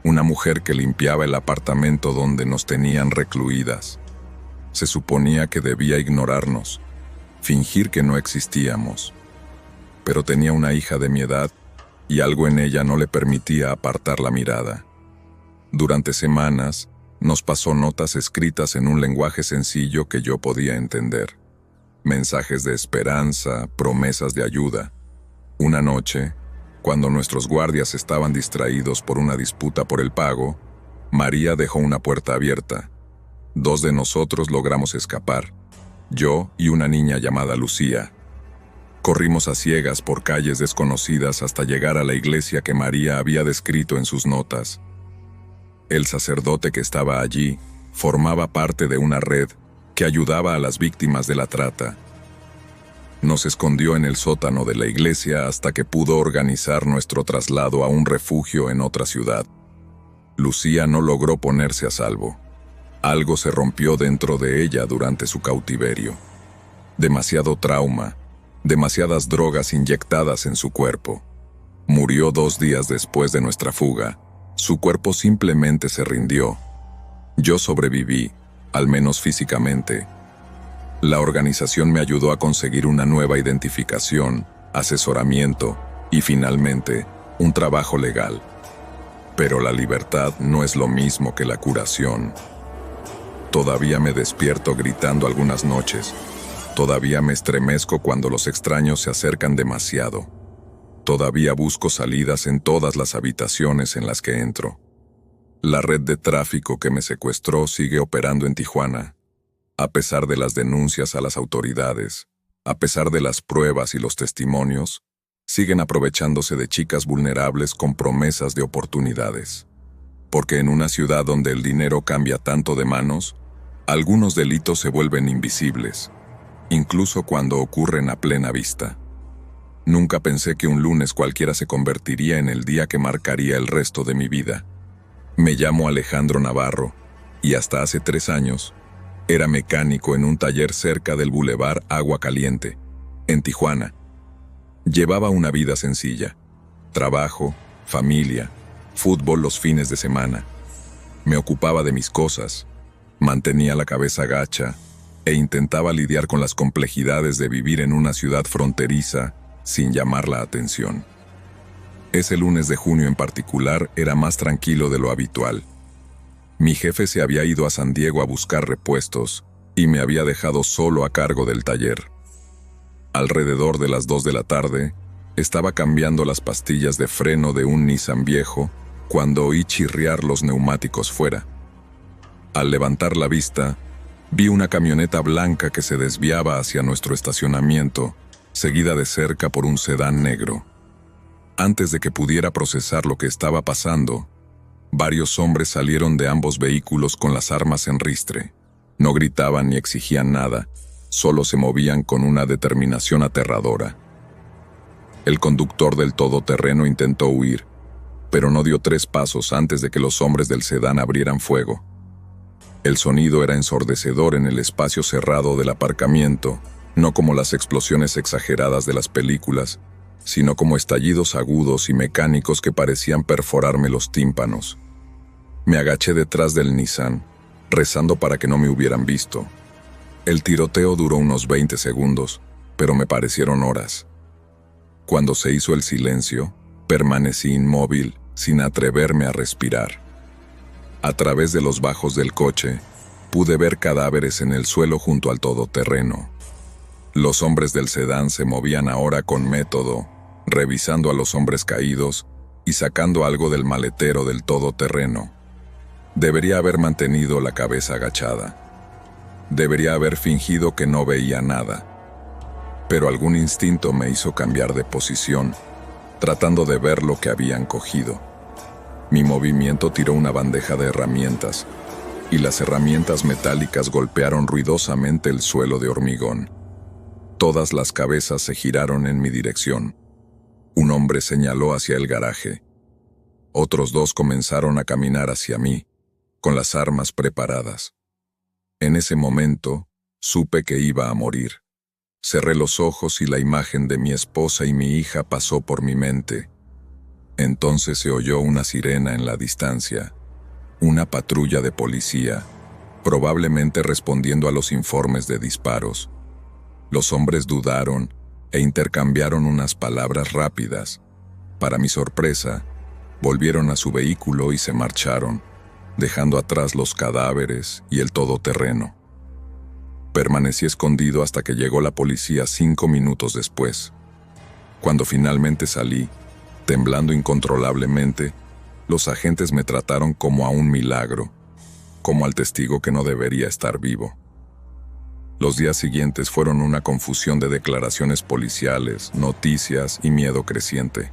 una mujer que limpiaba el apartamento donde nos tenían recluidas. Se suponía que debía ignorarnos, fingir que no existíamos. Pero tenía una hija de mi edad y algo en ella no le permitía apartar la mirada. Durante semanas, nos pasó notas escritas en un lenguaje sencillo que yo podía entender. Mensajes de esperanza, promesas de ayuda. Una noche, cuando nuestros guardias estaban distraídos por una disputa por el pago, María dejó una puerta abierta. 2 de nosotros logramos escapar, yo y una niña llamada Lucía. Corrimos a ciegas por calles desconocidas hasta llegar a la iglesia que María había descrito en sus notas. El sacerdote que estaba allí formaba parte de una red que ayudaba a las víctimas de la trata. Nos escondió en el sótano de la iglesia hasta que pudo organizar nuestro traslado a un refugio en otra ciudad. Lucía no logró ponerse a salvo. Algo se rompió dentro de ella durante su cautiverio. Demasiado trauma, demasiadas drogas inyectadas en su cuerpo. Murió 2 días después de nuestra fuga. Su cuerpo simplemente se rindió. Yo sobreviví, al menos físicamente. La organización me ayudó a conseguir una nueva identificación, asesoramiento y, finalmente, un trabajo legal. Pero la libertad no es lo mismo que la curación. Todavía me despierto gritando algunas noches. Todavía me estremezco cuando los extraños se acercan demasiado. Todavía busco salidas en todas las habitaciones en las que entro. La red de tráfico que me secuestró sigue operando en Tijuana. A pesar de las denuncias a las autoridades, a pesar de las pruebas y los testimonios, siguen aprovechándose de chicas vulnerables con promesas de oportunidades. Porque en una ciudad donde el dinero cambia tanto de manos, algunos delitos se vuelven invisibles, incluso cuando ocurren a plena vista. Nunca pensé que un lunes cualquiera se convertiría en el día que marcaría el resto de mi vida. Me llamo Alejandro Navarro, y hasta hace 3 años, era mecánico en un taller cerca del Boulevard Agua Caliente, en Tijuana. Llevaba una vida sencilla: trabajo, familia, fútbol los fines de semana. Me ocupaba de mis cosas, mantenía la cabeza gacha e intentaba lidiar con las complejidades de vivir en una ciudad fronteriza sin llamar la atención. Ese lunes de junio en particular era más tranquilo de lo habitual. Mi jefe se había ido a San Diego a buscar repuestos y me había dejado solo a cargo del taller. Alrededor de las 2 de la tarde, estaba cambiando las pastillas de freno de un Nissan viejo cuando oí chirriar los neumáticos fuera. Al levantar la vista, vi una camioneta blanca que se desviaba hacia nuestro estacionamiento, seguida de cerca por un sedán negro. Antes de que pudiera procesar lo que estaba pasando, varios hombres salieron de ambos vehículos con las armas en ristre. No gritaban ni exigían nada, solo se movían con una determinación aterradora. El conductor del todoterreno intentó huir, pero no dio 3 pasos antes de que los hombres del sedán abrieran fuego. El sonido era ensordecedor en el espacio cerrado del aparcamiento, no como las explosiones exageradas de las películas, sino como estallidos agudos y mecánicos que parecían perforarme los tímpanos. Me agaché detrás del Nissan, rezando para que no me hubieran visto. El tiroteo duró unos 20 segundos, pero me parecieron horas. Cuando se hizo el silencio, permanecí inmóvil, sin atreverme a respirar. A través de los bajos del coche, pude ver cadáveres en el suelo junto al todoterreno. Los hombres del sedán se movían ahora con método, revisando a los hombres caídos y sacando algo del maletero del todoterreno. Debería haber mantenido la cabeza agachada. Debería haber fingido que no veía nada. Pero algún instinto me hizo cambiar de posición, tratando de ver lo que habían cogido. Mi movimiento tiró una bandeja de herramientas, y las herramientas metálicas golpearon ruidosamente el suelo de hormigón. Todas las cabezas se giraron en mi dirección. Un hombre señaló hacia el garaje. Otros 2 comenzaron a caminar hacia mí, con las armas preparadas. En ese momento, supe que iba a morir. Cerré los ojos y la imagen de mi esposa y mi hija pasó por mi mente. Entonces se oyó una sirena en la distancia, una patrulla de policía, probablemente respondiendo a los informes de disparos. Los hombres dudaron e intercambiaron unas palabras rápidas. Para mi sorpresa, volvieron a su vehículo y se marcharon, dejando atrás los cadáveres y el todoterreno. Permanecí escondido hasta que llegó la policía 5 minutos después. Cuando finalmente salí, temblando incontrolablemente, los agentes me trataron como a un milagro. como al testigo que no debería estar vivo. Los días siguientes fueron una confusión de declaraciones policiales, noticias y miedo creciente.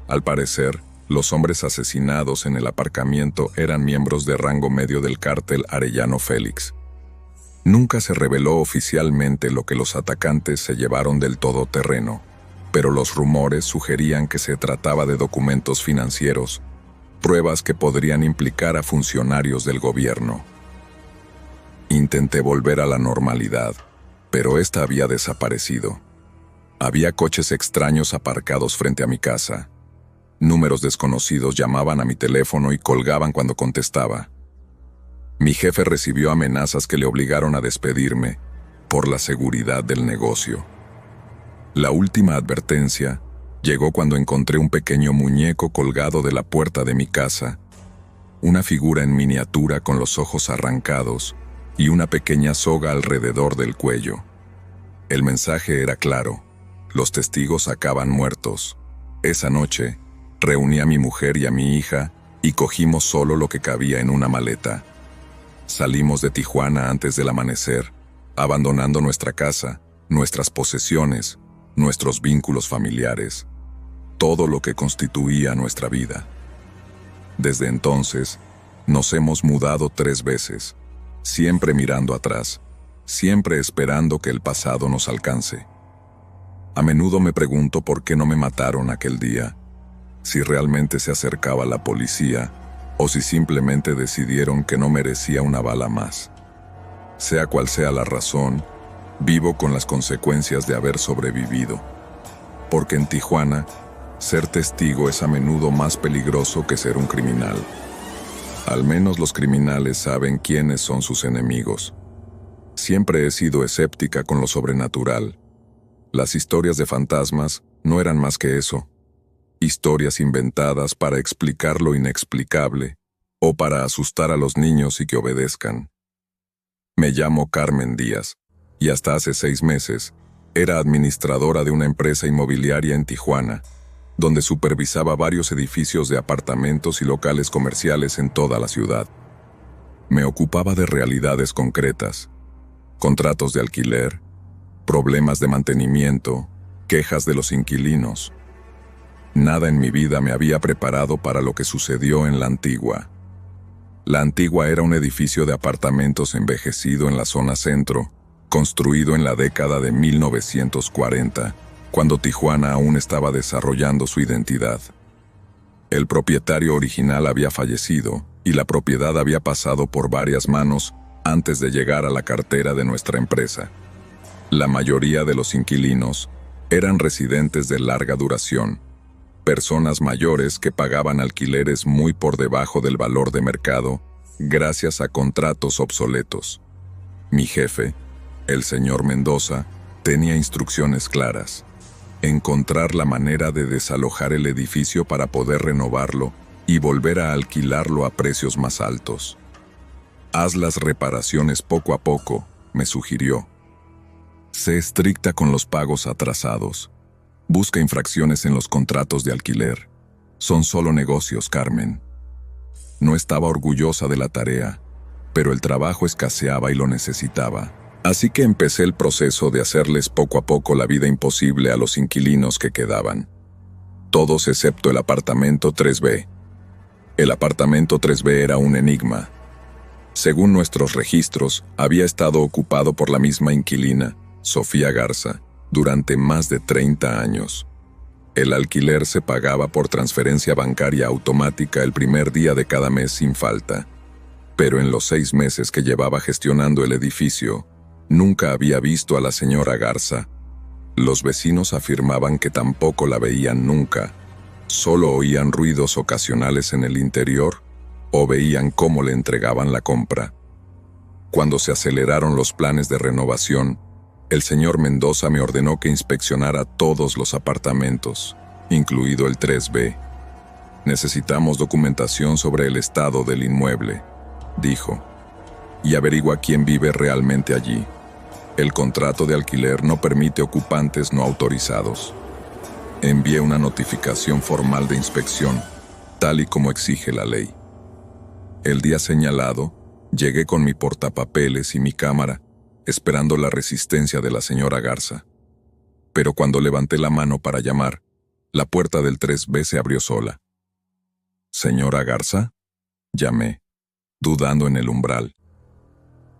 Al parecer, los hombres asesinados en el aparcamiento eran miembros de rango medio del cártel Arellano Félix. Nunca se reveló oficialmente lo que los atacantes se llevaron del todoterreno, pero los rumores sugerían que se trataba de documentos financieros, pruebas que podrían implicar a funcionarios del gobierno. Intenté volver a la normalidad, pero esta había desaparecido. Había coches extraños aparcados frente a mi casa. Números desconocidos llamaban a mi teléfono y colgaban cuando contestaba. Mi jefe recibió amenazas que le obligaron a despedirme por la seguridad del negocio. La última advertencia llegó cuando encontré un pequeño muñeco colgado de la puerta de mi casa, una figura en miniatura con los ojos arrancados y una pequeña soga alrededor del cuello. El mensaje era claro: los testigos acaban muertos. Esa noche, reuní a mi mujer y a mi hija y cogimos solo lo que cabía en una maleta. Salimos de Tijuana antes del amanecer, abandonando nuestra casa, nuestras posesiones, nuestros vínculos familiares, todo lo que constituía nuestra vida. Desde entonces, nos hemos mudado 3 veces, siempre mirando atrás, siempre esperando que el pasado nos alcance. A menudo me pregunto por qué no me mataron aquel día, si realmente se acercaba la policía o si simplemente decidieron que no merecía una bala más. Sea cual sea la razón, vivo con las consecuencias de haber sobrevivido. Porque en Tijuana, ser testigo es a menudo más peligroso que ser un criminal. Al menos los criminales saben quiénes son sus enemigos. Siempre he sido escéptica con lo sobrenatural. Las historias de fantasmas no eran más que eso. Historias inventadas para explicar lo inexplicable o para asustar a los niños y que obedezcan. Me llamo Carmen Díaz y hasta hace 6 meses era administradora de una empresa inmobiliaria en Tijuana, donde supervisaba varios edificios de apartamentos y locales comerciales en toda la ciudad. Me ocupaba de realidades concretas: contratos de alquiler, problemas de mantenimiento, quejas de los inquilinos. Nada en mi vida me había preparado para lo que sucedió en La Antigua. La Antigua era un edificio de apartamentos envejecido en la zona centro, construido en la década de 1940, cuando Tijuana aún estaba desarrollando su identidad. El propietario original había fallecido y la propiedad había pasado por varias manos antes de llegar a la cartera de nuestra empresa. La mayoría de los inquilinos eran residentes de larga duración, personas mayores que pagaban alquileres muy por debajo del valor de mercado gracias a contratos obsoletos. Mi jefe, el señor Mendoza, tenía instrucciones claras: encontrar la manera de desalojar el edificio para poder renovarlo y volver a alquilarlo a precios más altos. Haz las reparaciones poco a poco, me sugirió. Sé estricta con los pagos atrasados. Busca infracciones en los contratos de alquiler. Son solo negocios, Carmen. No estaba orgullosa de la tarea, pero el trabajo escaseaba y lo necesitaba. Así que empecé el proceso de hacerles poco a poco la vida imposible a los inquilinos que quedaban. Todos excepto el apartamento 3B. El apartamento 3B era un enigma. Según nuestros registros, había estado ocupado por la misma inquilina, Sofía Garza, durante más de 30 años. El alquiler se pagaba por transferencia bancaria automática el primer día de cada mes sin falta. Pero en los 6 meses que llevaba gestionando el edificio, nunca había visto a la señora Garza. Los vecinos afirmaban que tampoco la veían nunca. Solo oían ruidos ocasionales en el interior o veían cómo le entregaban la compra. Cuando se aceleraron los planes de renovación, el señor Mendoza me ordenó que inspeccionara todos los apartamentos, incluido el 3B. Necesitamos documentación sobre el estado del inmueble, dijo, y averigua quién vive realmente allí. El contrato de alquiler no permite ocupantes no autorizados. Envié una notificación formal de inspección, tal y como exige la ley. El día señalado, Llegué con mi portapapeles y mi cámara, esperando la resistencia de la señora Garza. Pero cuando levanté la mano para llamar, la puerta del 3B se abrió sola. ¿Señora Garza? Llamé, dudando en el umbral.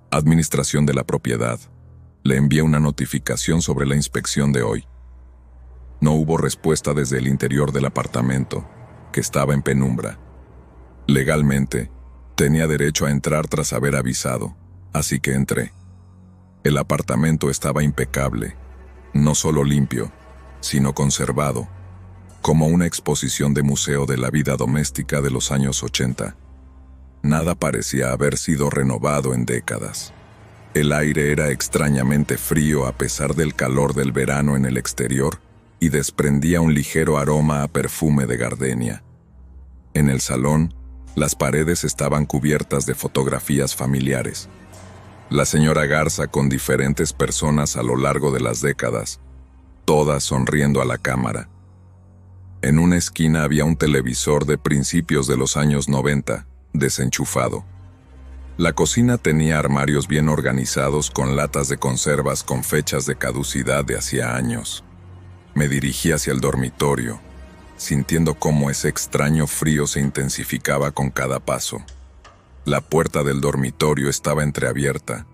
Administración de la propiedad. Le envié una notificación sobre la inspección de hoy. No hubo respuesta desde el interior del apartamento, que estaba en penumbra. Legalmente, tenía derecho a entrar tras haber avisado, así que entré. El apartamento estaba impecable, no solo limpio, sino conservado, como una exposición de museo de la vida doméstica de los años 80. Nada parecía haber sido renovado en décadas. El aire era extrañamente frío a pesar del calor del verano en el exterior y desprendía un ligero aroma a perfume de gardenia. En el salón, las paredes estaban cubiertas de fotografías familiares. La señora Garza con diferentes personas a lo largo de las décadas, todas sonriendo a la cámara. En una esquina había un televisor de principios de los años 90, desenchufado. La cocina tenía armarios bien organizados con latas de conservas con fechas de caducidad de hacía años. Me dirigí hacia el dormitorio, sintiendo cómo ese extraño frío se intensificaba con cada paso. La puerta del dormitorio estaba entreabierta,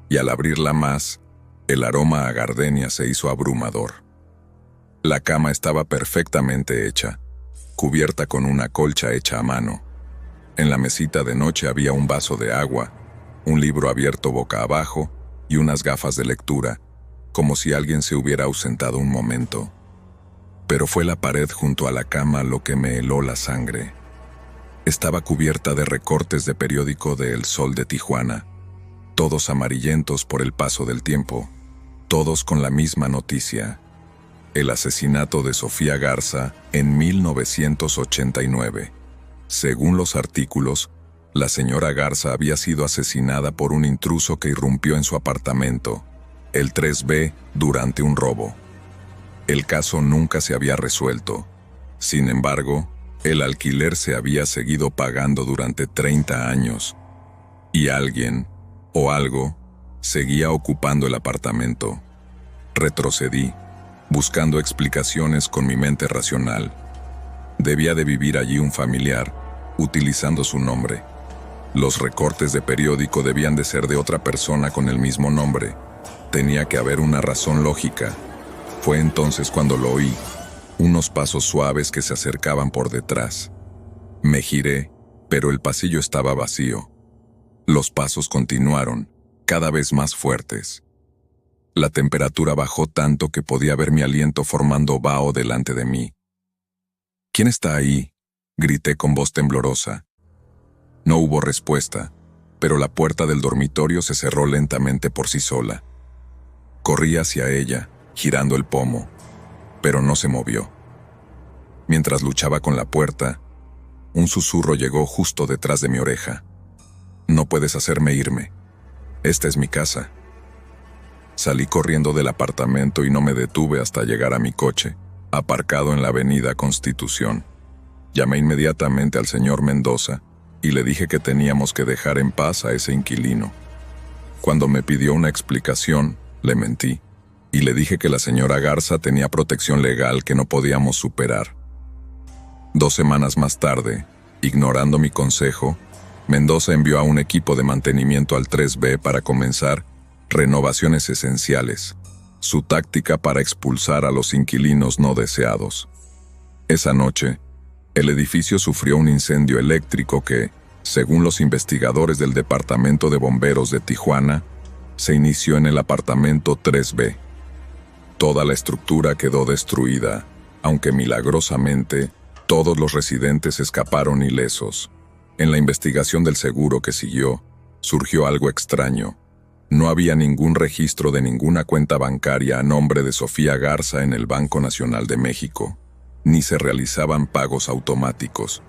y al abrirla más, el aroma a gardenia se hizo abrumador. La cama estaba perfectamente hecha, cubierta con una colcha hecha a mano. En la mesita de noche había un vaso de agua, un libro abierto boca abajo y unas gafas de lectura, como si alguien se hubiera ausentado un momento. Pero fue la pared junto a la cama lo que me heló la sangre. Estaba cubierta de recortes de periódico de El Sol de Tijuana, todos amarillentos por el paso del tiempo, todos con la misma noticia: el asesinato de Sofía Garza en 1989. Según los artículos, la señora Garza había sido asesinada por un intruso que irrumpió en su apartamento, el 3B, durante un robo. El caso nunca se había resuelto. Sin embargo, el alquiler se había seguido pagando durante 30 años. Y alguien, o algo, seguía ocupando el apartamento. Retrocedí, buscando explicaciones con mi mente racional. Debía de vivir allí un familiar, utilizando su nombre. Los recortes de periódico debían de ser de otra persona con el mismo nombre. Tenía que haber una razón lógica. Fue entonces cuando lo oí, unos pasos suaves que se acercaban por detrás. Me giré, pero el pasillo estaba vacío. Los pasos continuaron, cada vez más fuertes. La temperatura bajó tanto que podía ver mi aliento formando vaho delante de mí. ¿Quién está ahí?, grité con voz temblorosa. No hubo respuesta, pero la puerta del dormitorio se cerró lentamente por sí sola. Corrí hacia ella, girando el pomo, pero no se movió. Mientras luchaba con la puerta, un susurro llegó justo detrás de mi oreja. No puedes hacerme irme. Esta es mi casa. Salí corriendo del apartamento y no me detuve hasta llegar a mi coche, aparcado en la avenida Constitución. Llamé inmediatamente al señor Mendoza y le dije que teníamos que dejar en paz a ese inquilino. Cuando me pidió una explicación, le mentí y le dije que la señora Garza tenía protección legal que no podíamos superar. 2 semanas más tarde, ignorando mi consejo, Mendoza envió a un equipo de mantenimiento al 3B para comenzar renovaciones esenciales, su táctica para expulsar a los inquilinos no deseados. Esa noche, el edificio sufrió un incendio eléctrico que, según los investigadores del Departamento de Bomberos de Tijuana, se inició en el apartamento 3B. Toda la estructura quedó destruida, aunque milagrosamente todos los residentes escaparon ilesos. En la investigación del seguro que siguió, surgió algo extraño. No había ningún registro de ninguna cuenta bancaria a nombre de Sofía Garza en el Banco Nacional de México, ni se realizaban pagos automáticos.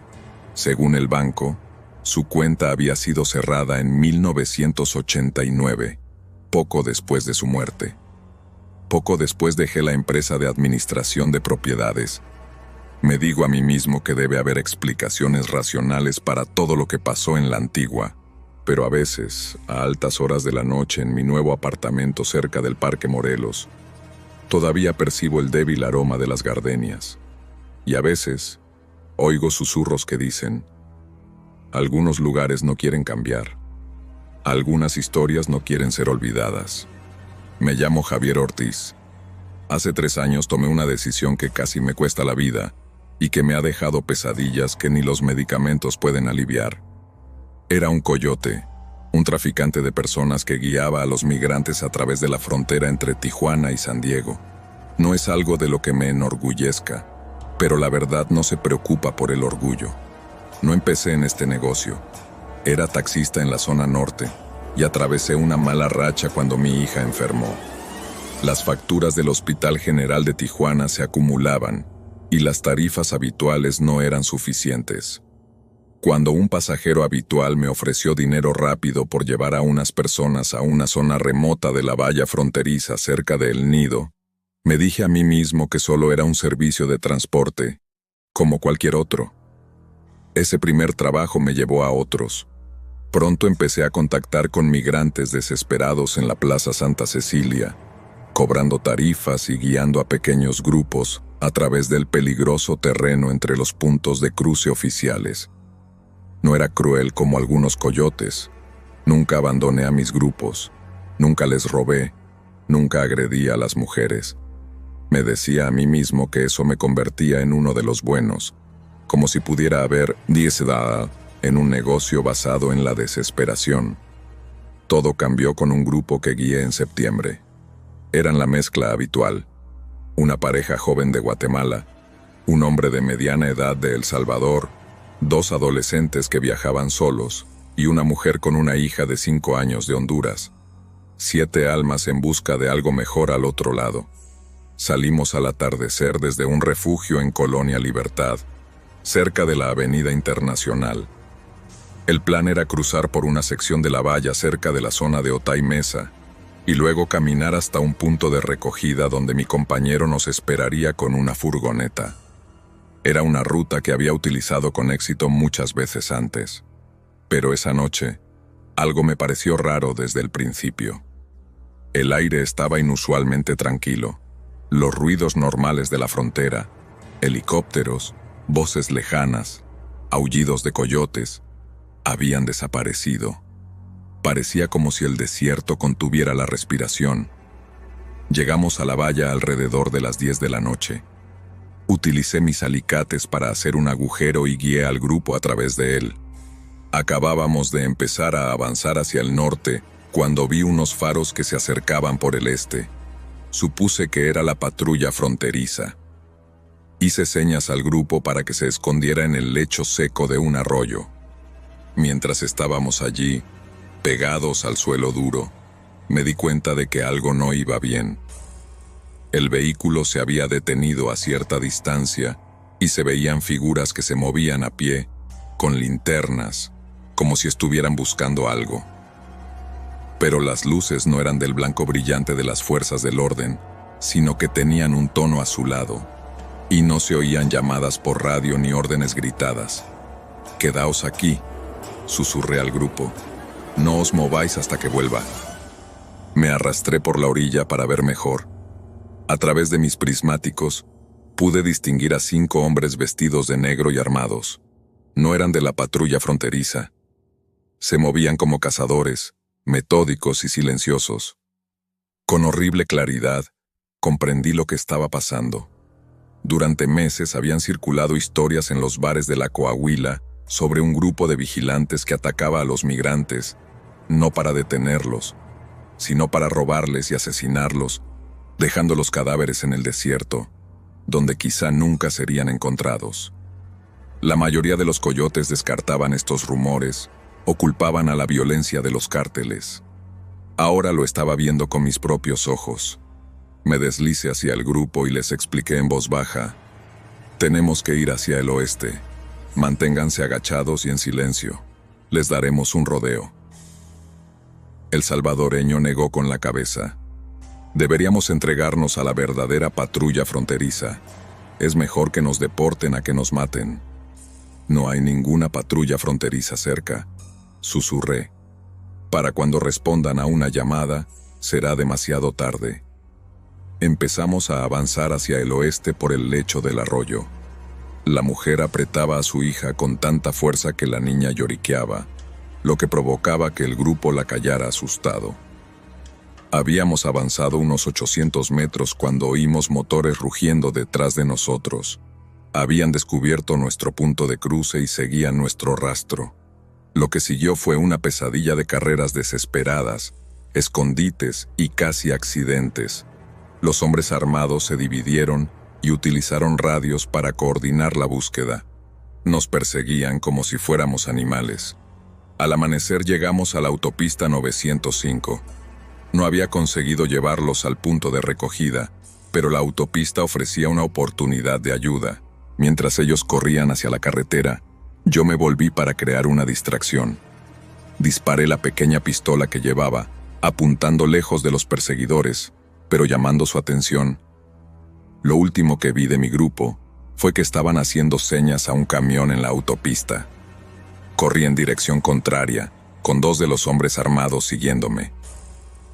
Según el banco, su cuenta había sido cerrada en 1989, poco después de su muerte. Poco después dejé la empresa de administración de propiedades. Me digo a mí mismo que debe haber explicaciones racionales para todo lo que pasó en la antigua, Pero a veces, a altas horas de la noche en mi nuevo apartamento cerca del Parque Morelos, todavía percibo el débil aroma de las gardenias. Y a veces, oigo susurros que dicen: algunos lugares no quieren cambiar. Algunas historias no quieren ser olvidadas. Me llamo Javier Ortiz. Hace 3 años tomé una decisión que casi me cuesta la vida y que me ha dejado pesadillas que ni los medicamentos pueden aliviar. Era un coyote, un traficante de personas que guiaba a los migrantes a través de la frontera entre Tijuana y San Diego. No es algo de lo que me enorgullezca, pero la verdad no se preocupa por el orgullo. No empecé en este negocio. Era taxista en la zona norte y atravesé una mala racha cuando mi hija enfermó. Las facturas del Hospital General de Tijuana se acumulaban y las tarifas habituales no eran suficientes. Cuando un pasajero habitual me ofreció dinero rápido por llevar a unas personas a una zona remota de la valla fronteriza cerca de El Nido, me dije a mí mismo que solo era un servicio de transporte, como cualquier otro. Ese primer trabajo me llevó a otros. Pronto empecé a contactar con migrantes desesperados en la Plaza Santa Cecilia, cobrando tarifas y guiando a pequeños grupos a través del peligroso terreno entre los puntos de cruce oficiales. No era cruel como algunos coyotes. Nunca abandoné a mis grupos, nunca les robé, nunca agredí a las mujeres. Me decía a mí mismo que eso me convertía en uno de los buenos, como si pudiera haber diezda en un negocio basado en la desesperación. Todo cambió con un grupo que guié en septiembre. Eran la mezcla habitual: una pareja joven de Guatemala, un hombre de mediana edad de El Salvador, 2 adolescentes que viajaban solos y una mujer con una hija de 5 años de Honduras. 7 almas en busca de algo mejor al otro lado. Salimos al atardecer desde un refugio en Colonia Libertad, cerca de la Avenida Internacional. El plan era cruzar por una sección de la valla cerca de la zona de Otay Mesa y luego caminar hasta un punto de recogida donde mi compañero nos esperaría con una furgoneta. Era una ruta que había utilizado con éxito muchas veces antes. Pero esa noche, algo me pareció raro desde el principio. El aire estaba inusualmente tranquilo. Los ruidos normales de la frontera, helicópteros, voces lejanas, aullidos de coyotes, habían desaparecido. Parecía como si el desierto contuviera la respiración. Llegamos a la valla alrededor de las 10 de la noche. Utilicé mis alicates para hacer un agujero y guié al grupo a través de él. Acabábamos de empezar a avanzar hacia el norte cuando vi unos faros que se acercaban por el este. Supuse que era la patrulla fronteriza. Hice señas al grupo para que se escondiera en el lecho seco de un arroyo. Mientras estábamos allí, pegados al suelo duro, me di cuenta de que algo no iba bien. El vehículo se había detenido a cierta distancia y se veían figuras que se movían a pie, con linternas, como si estuvieran buscando algo. Pero las luces no eran del blanco brillante de las fuerzas del orden, sino que tenían un tono azulado, y no se oían llamadas por radio ni órdenes gritadas. «Quedaos aquí», susurré al grupo. «No os mováis hasta que vuelva». Me arrastré por la orilla para ver mejor. A través de mis prismáticos, pude distinguir a 5 hombres vestidos de negro y armados. No eran de la patrulla fronteriza. Se movían como cazadores, metódicos y silenciosos. Con horrible claridad, comprendí lo que estaba pasando. Durante meses habían circulado historias en los bares de la Coahuila sobre un grupo de vigilantes que atacaba a los migrantes, no para detenerlos, sino para robarles y asesinarlos, dejando los cadáveres en el desierto, donde quizá nunca serían encontrados. La mayoría de los coyotes descartaban estos rumores o culpaban a la violencia de los cárteles. Ahora lo estaba viendo con mis propios ojos. Me deslicé hacia el grupo y les expliqué en voz baja: «Tenemos que ir hacia el oeste. Manténganse agachados y en silencio. Les daremos un rodeo». El salvadoreño negó con la cabeza. «Deberíamos entregarnos a la verdadera patrulla fronteriza. Es mejor que nos deporten a que nos maten». «No hay ninguna patrulla fronteriza cerca», susurré. Para cuando respondan a una llamada, será demasiado tarde. Empezamos a avanzar hacia el oeste por el lecho del arroyo. La mujer apretaba a su hija con tanta fuerza que la niña lloriqueaba, lo que provocaba que el grupo la callara asustado. Habíamos avanzado unos 800 metros cuando oímos motores rugiendo detrás de nosotros. Habían descubierto nuestro punto de cruce y seguían nuestro rastro. Lo que siguió fue una pesadilla de carreras desesperadas, escondites y casi accidentes. Los hombres armados se dividieron y utilizaron radios para coordinar la búsqueda. Nos perseguían como si fuéramos animales. Al amanecer llegamos a la autopista 905. No había conseguido llevarlos al punto de recogida, pero la autopista ofrecía una oportunidad de ayuda. Mientras ellos corrían hacia la carretera, yo me volví para crear una distracción. Disparé la pequeña pistola que llevaba, apuntando lejos de los perseguidores, pero llamando su atención. Lo último que vi de mi grupo fue que estaban haciendo señas a un camión en la autopista. Corrí en dirección contraria, con 2 de los hombres armados siguiéndome.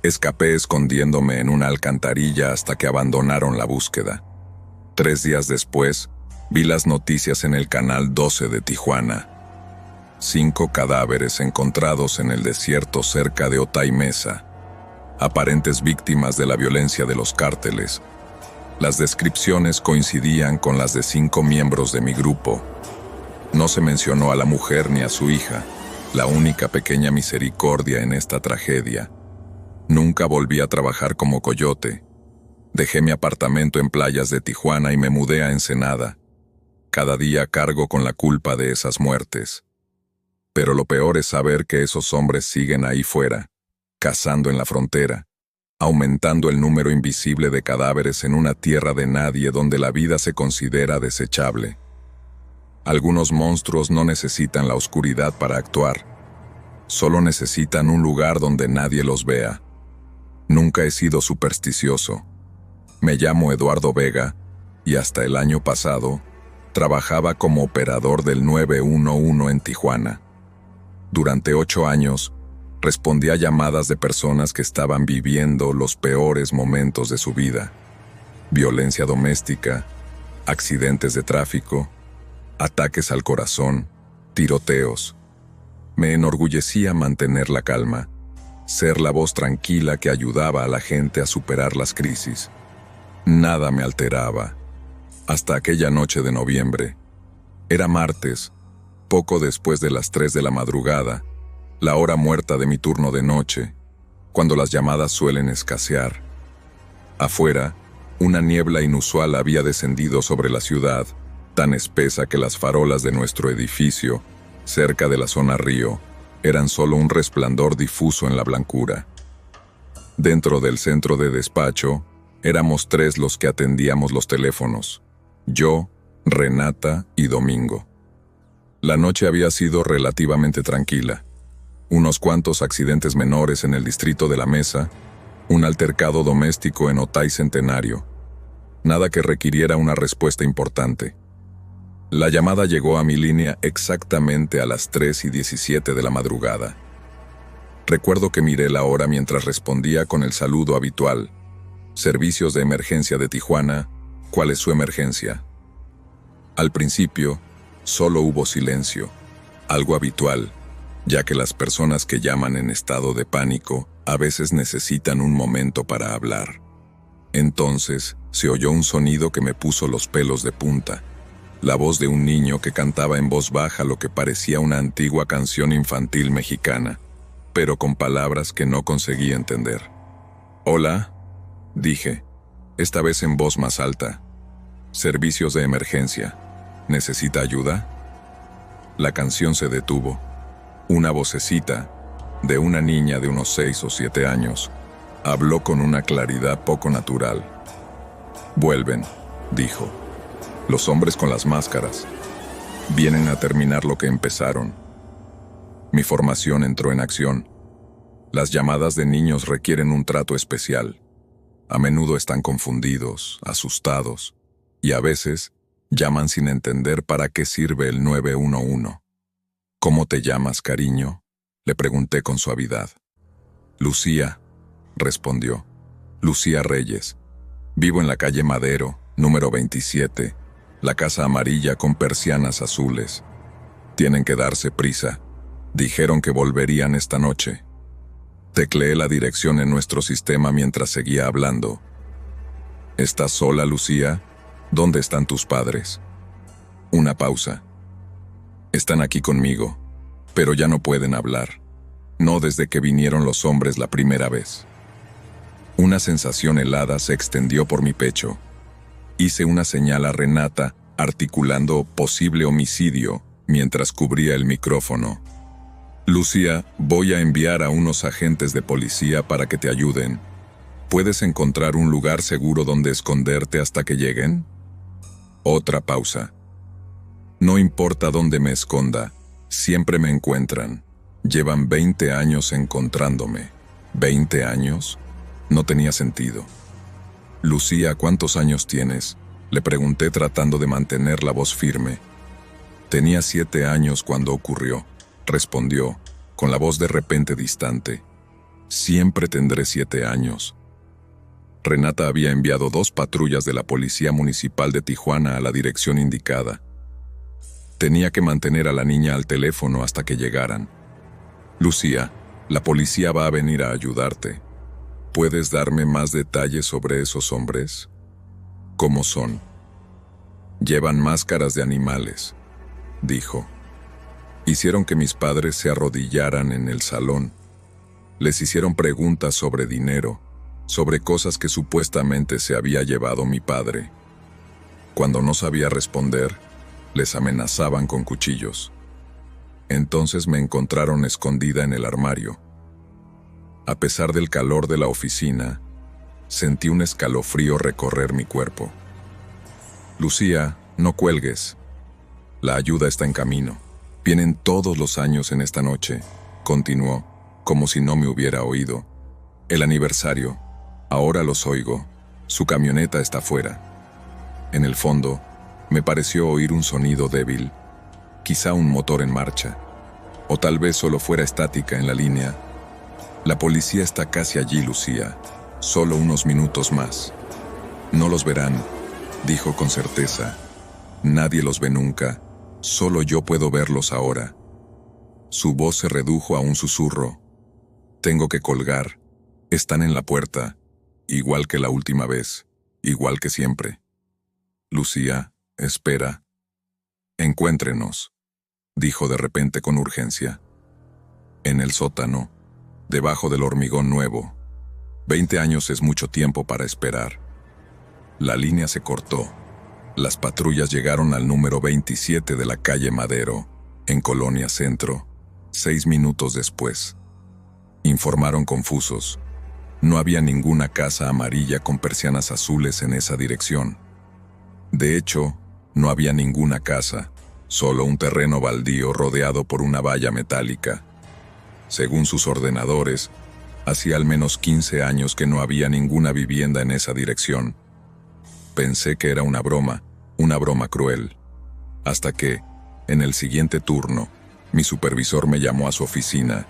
Escapé escondiéndome en una alcantarilla hasta que abandonaron la búsqueda. 3 días después, vi las noticias en el Canal 12 de Tijuana. 5 cadáveres encontrados en el desierto cerca de Otay Mesa, aparentes víctimas de la violencia de los cárteles. Las descripciones coincidían con las de 5 miembros de mi grupo. No se mencionó a la mujer ni a su hija, la única pequeña misericordia en esta tragedia. Nunca volví a trabajar como coyote. Dejé mi apartamento en playas de Tijuana y me mudé a Ensenada. Cada día cargo con la culpa de esas muertes. Pero lo peor es saber que esos hombres siguen ahí fuera, cazando en la frontera, aumentando el número invisible de cadáveres en una tierra de nadie donde la vida se considera desechable. Algunos monstruos no necesitan la oscuridad para actuar. Solo necesitan un lugar donde nadie los vea. Nunca he sido supersticioso. Me llamo Eduardo Vega y hasta el año pasado trabajaba como operador del 911 en Tijuana. Durante 8 años, respondí a llamadas de personas que estaban viviendo los peores momentos de su vida. Violencia doméstica, accidentes de tráfico, ataques al corazón, tiroteos. Me enorgullecía mantener la calma, ser la voz tranquila que ayudaba a la gente a superar las crisis. Nada me alteraba. Hasta aquella noche de noviembre. Era martes, poco después de las 3 de la madrugada, la hora muerta de mi turno de noche, cuando las llamadas suelen escasear. Afuera, una niebla inusual había descendido sobre la ciudad, tan espesa que las farolas de nuestro edificio, cerca de la zona Río, eran solo un resplandor difuso en la blancura. Dentro del centro de despacho, éramos 3 los que atendíamos los teléfonos: yo, Renata y Domingo. La noche había sido relativamente tranquila. Unos cuantos accidentes menores en el distrito de La Mesa, un altercado doméstico en Otay Centenario. Nada que requiriera una respuesta importante. La llamada llegó a mi línea exactamente a las 3:17 de la madrugada. Recuerdo que miré la hora mientras respondía con el saludo habitual: Servicios de emergencia de Tijuana, ¿cuál es su emergencia? Al principio, solo hubo silencio, algo habitual, ya que las personas que llaman en estado de pánico a veces necesitan un momento para hablar. Entonces, se oyó un sonido que me puso los pelos de punta. La voz de un niño que cantaba en voz baja lo que parecía una antigua canción infantil mexicana, pero con palabras que no conseguí entender. «Hola», dije, esta vez en voz más alta. «Servicios de emergencia. ¿Necesita ayuda?» La canción se detuvo. Una vocecita, de una niña de unos 6 o 7 años, habló con una claridad poco natural. «Vuelven», dijo. «Los hombres con las máscaras. Vienen a terminar lo que empezaron». Mi formación entró en acción. Las llamadas de niños requieren un trato especial. A menudo están confundidos, asustados, y a veces llaman sin entender para qué sirve el 911. «¿Cómo te llamas, cariño?», le pregunté con suavidad. Lucía, respondió. Lucía Reyes. Vivo en la calle Madero, número 27, la casa amarilla con persianas azules. Tienen que darse prisa. Dijeron que volverían esta noche. Tecleé la dirección en nuestro sistema mientras seguía hablando. ¿Estás sola, Lucía? ¿Dónde están tus padres? Una pausa. Están aquí conmigo, pero ya no pueden hablar. No desde que vinieron los hombres la primera vez. Una sensación helada se extendió por mi pecho. Hice una señal a Renata, articulando posible homicidio, mientras cubría el micrófono. Lucía, voy a enviar a unos agentes de policía para que te ayuden. ¿Puedes encontrar un lugar seguro donde esconderte hasta que lleguen? Otra pausa. No importa dónde me esconda, siempre me encuentran. Llevan 20 años encontrándome. ¿20 años? No tenía sentido. Lucía, ¿cuántos años tienes? Le pregunté tratando de mantener la voz firme. Tenía 7 años cuando ocurrió, respondió, con la voz de repente distante. Siempre tendré 7 años. Renata había enviado 2 patrullas de la Policía Municipal de Tijuana a la dirección indicada. Tenía que mantener a la niña al teléfono hasta que llegaran. Lucía, la policía va a venir a ayudarte. ¿Puedes darme más detalles sobre esos hombres? ¿Cómo son? Llevan máscaras de animales, dijo. Hicieron que mis padres se arrodillaran en el salón. Les hicieron preguntas sobre dinero, sobre cosas que supuestamente se había llevado mi padre. Cuando no sabía responder, les amenazaban con cuchillos. Entonces me encontraron escondida en el armario. A pesar del calor de la oficina, sentí un escalofrío recorrer mi cuerpo. Lucía, no cuelgues. La ayuda está en camino. Vienen todos los años en esta noche, continuó, como si no me hubiera oído. El aniversario. Ahora los oigo. Su camioneta está fuera. En el fondo, me pareció oír un sonido débil, quizá un motor en marcha, o tal vez solo fuera estática en la línea. La policía está casi allí, Lucía. Solo unos minutos más. No los verán, dijo con certeza. Nadie los ve nunca. Solo yo puedo verlos ahora. Su voz se redujo a un susurro. Tengo que colgar. Están en la puerta. Igual que la última vez. Igual que siempre. Lucía, espera. Encuéntrenos, dijo de repente con urgencia. En el sótano, debajo del hormigón nuevo. 20 años es mucho tiempo para esperar. La línea se cortó. Las patrullas llegaron al número 27 de la calle Madero, en Colonia Centro, 6 minutos después. Informaron confusos. No había ninguna casa amarilla con persianas azules en esa dirección. De hecho, no había ninguna casa, solo un terreno baldío rodeado por una valla metálica. Según sus ordenadores, hacía al menos 15 años que no había ninguna vivienda en esa dirección. Pensé que era una broma cruel. Hasta que, en el siguiente turno, mi supervisor me llamó a su oficina.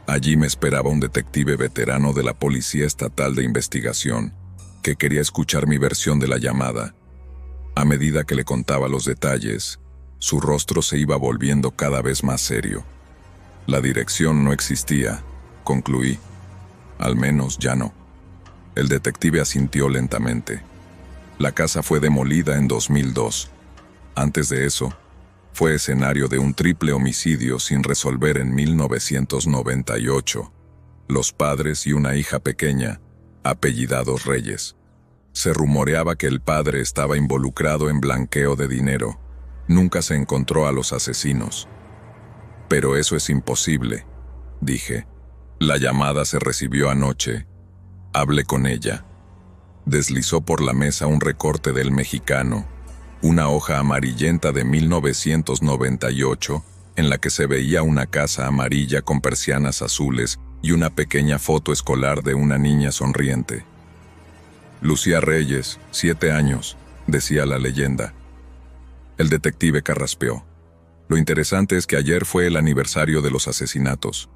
Allí me esperaba un detective veterano de la Policía Estatal de Investigación, que quería escuchar mi versión de la llamada. A medida que le contaba los detalles, su rostro se iba volviendo cada vez más serio. La dirección no existía, concluí. Al menos ya no. El detective asintió lentamente. La casa fue demolida en 2002. Antes de eso, fue escenario de un triple homicidio sin resolver en 1998. Los padres y una hija pequeña, apellidados Reyes. Se rumoreaba que el padre estaba involucrado en blanqueo de dinero. Nunca se encontró a los asesinos. Pero eso es imposible, dije. La llamada se recibió anoche. Hablé con ella. Deslizó por la mesa un recorte del Mexicano, una hoja amarillenta de 1998, en la que se veía una casa amarilla con persianas azules y una pequeña foto escolar de una niña sonriente. Lucía Reyes, 7 años, decía la leyenda. El detective carraspeó. Lo interesante es que ayer fue el aniversario de los asesinatos.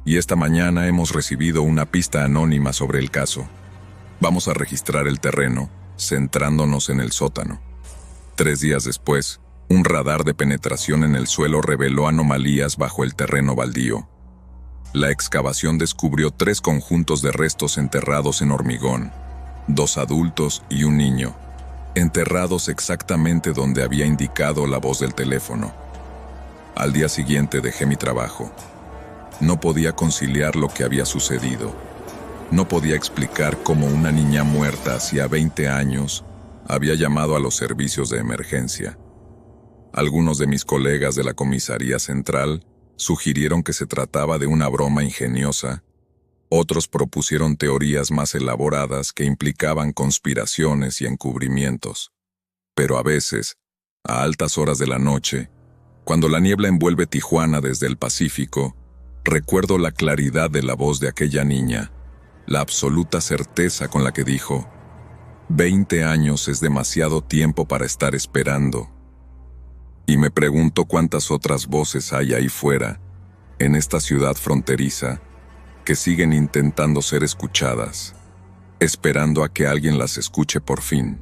y esta mañana hemos recibido una pista anónima sobre el caso. Vamos a registrar el terreno, centrándonos en el sótano. 3 días después, un radar de penetración en el suelo reveló anomalías bajo el terreno baldío. La excavación descubrió 3 conjuntos de restos enterrados en hormigón, 2 adultos y un niño, enterrados exactamente donde había indicado la voz del teléfono. Al día siguiente dejé mi trabajo. No podía conciliar lo que había sucedido. No podía explicar cómo una niña muerta hacía 20 años había llamado a los servicios de emergencia. Algunos de mis colegas de la comisaría central sugirieron que se trataba de una broma ingeniosa. Otros propusieron teorías más elaboradas que implicaban conspiraciones y encubrimientos. Pero a veces, a altas horas de la noche, cuando la niebla envuelve Tijuana desde el Pacífico, recuerdo la claridad de la voz de aquella niña, la absoluta certeza con la que dijo: 20 años es demasiado tiempo para estar esperando. Y me pregunto cuántas otras voces hay ahí fuera, en esta ciudad fronteriza, que siguen intentando ser escuchadas, esperando a que alguien las escuche por fin.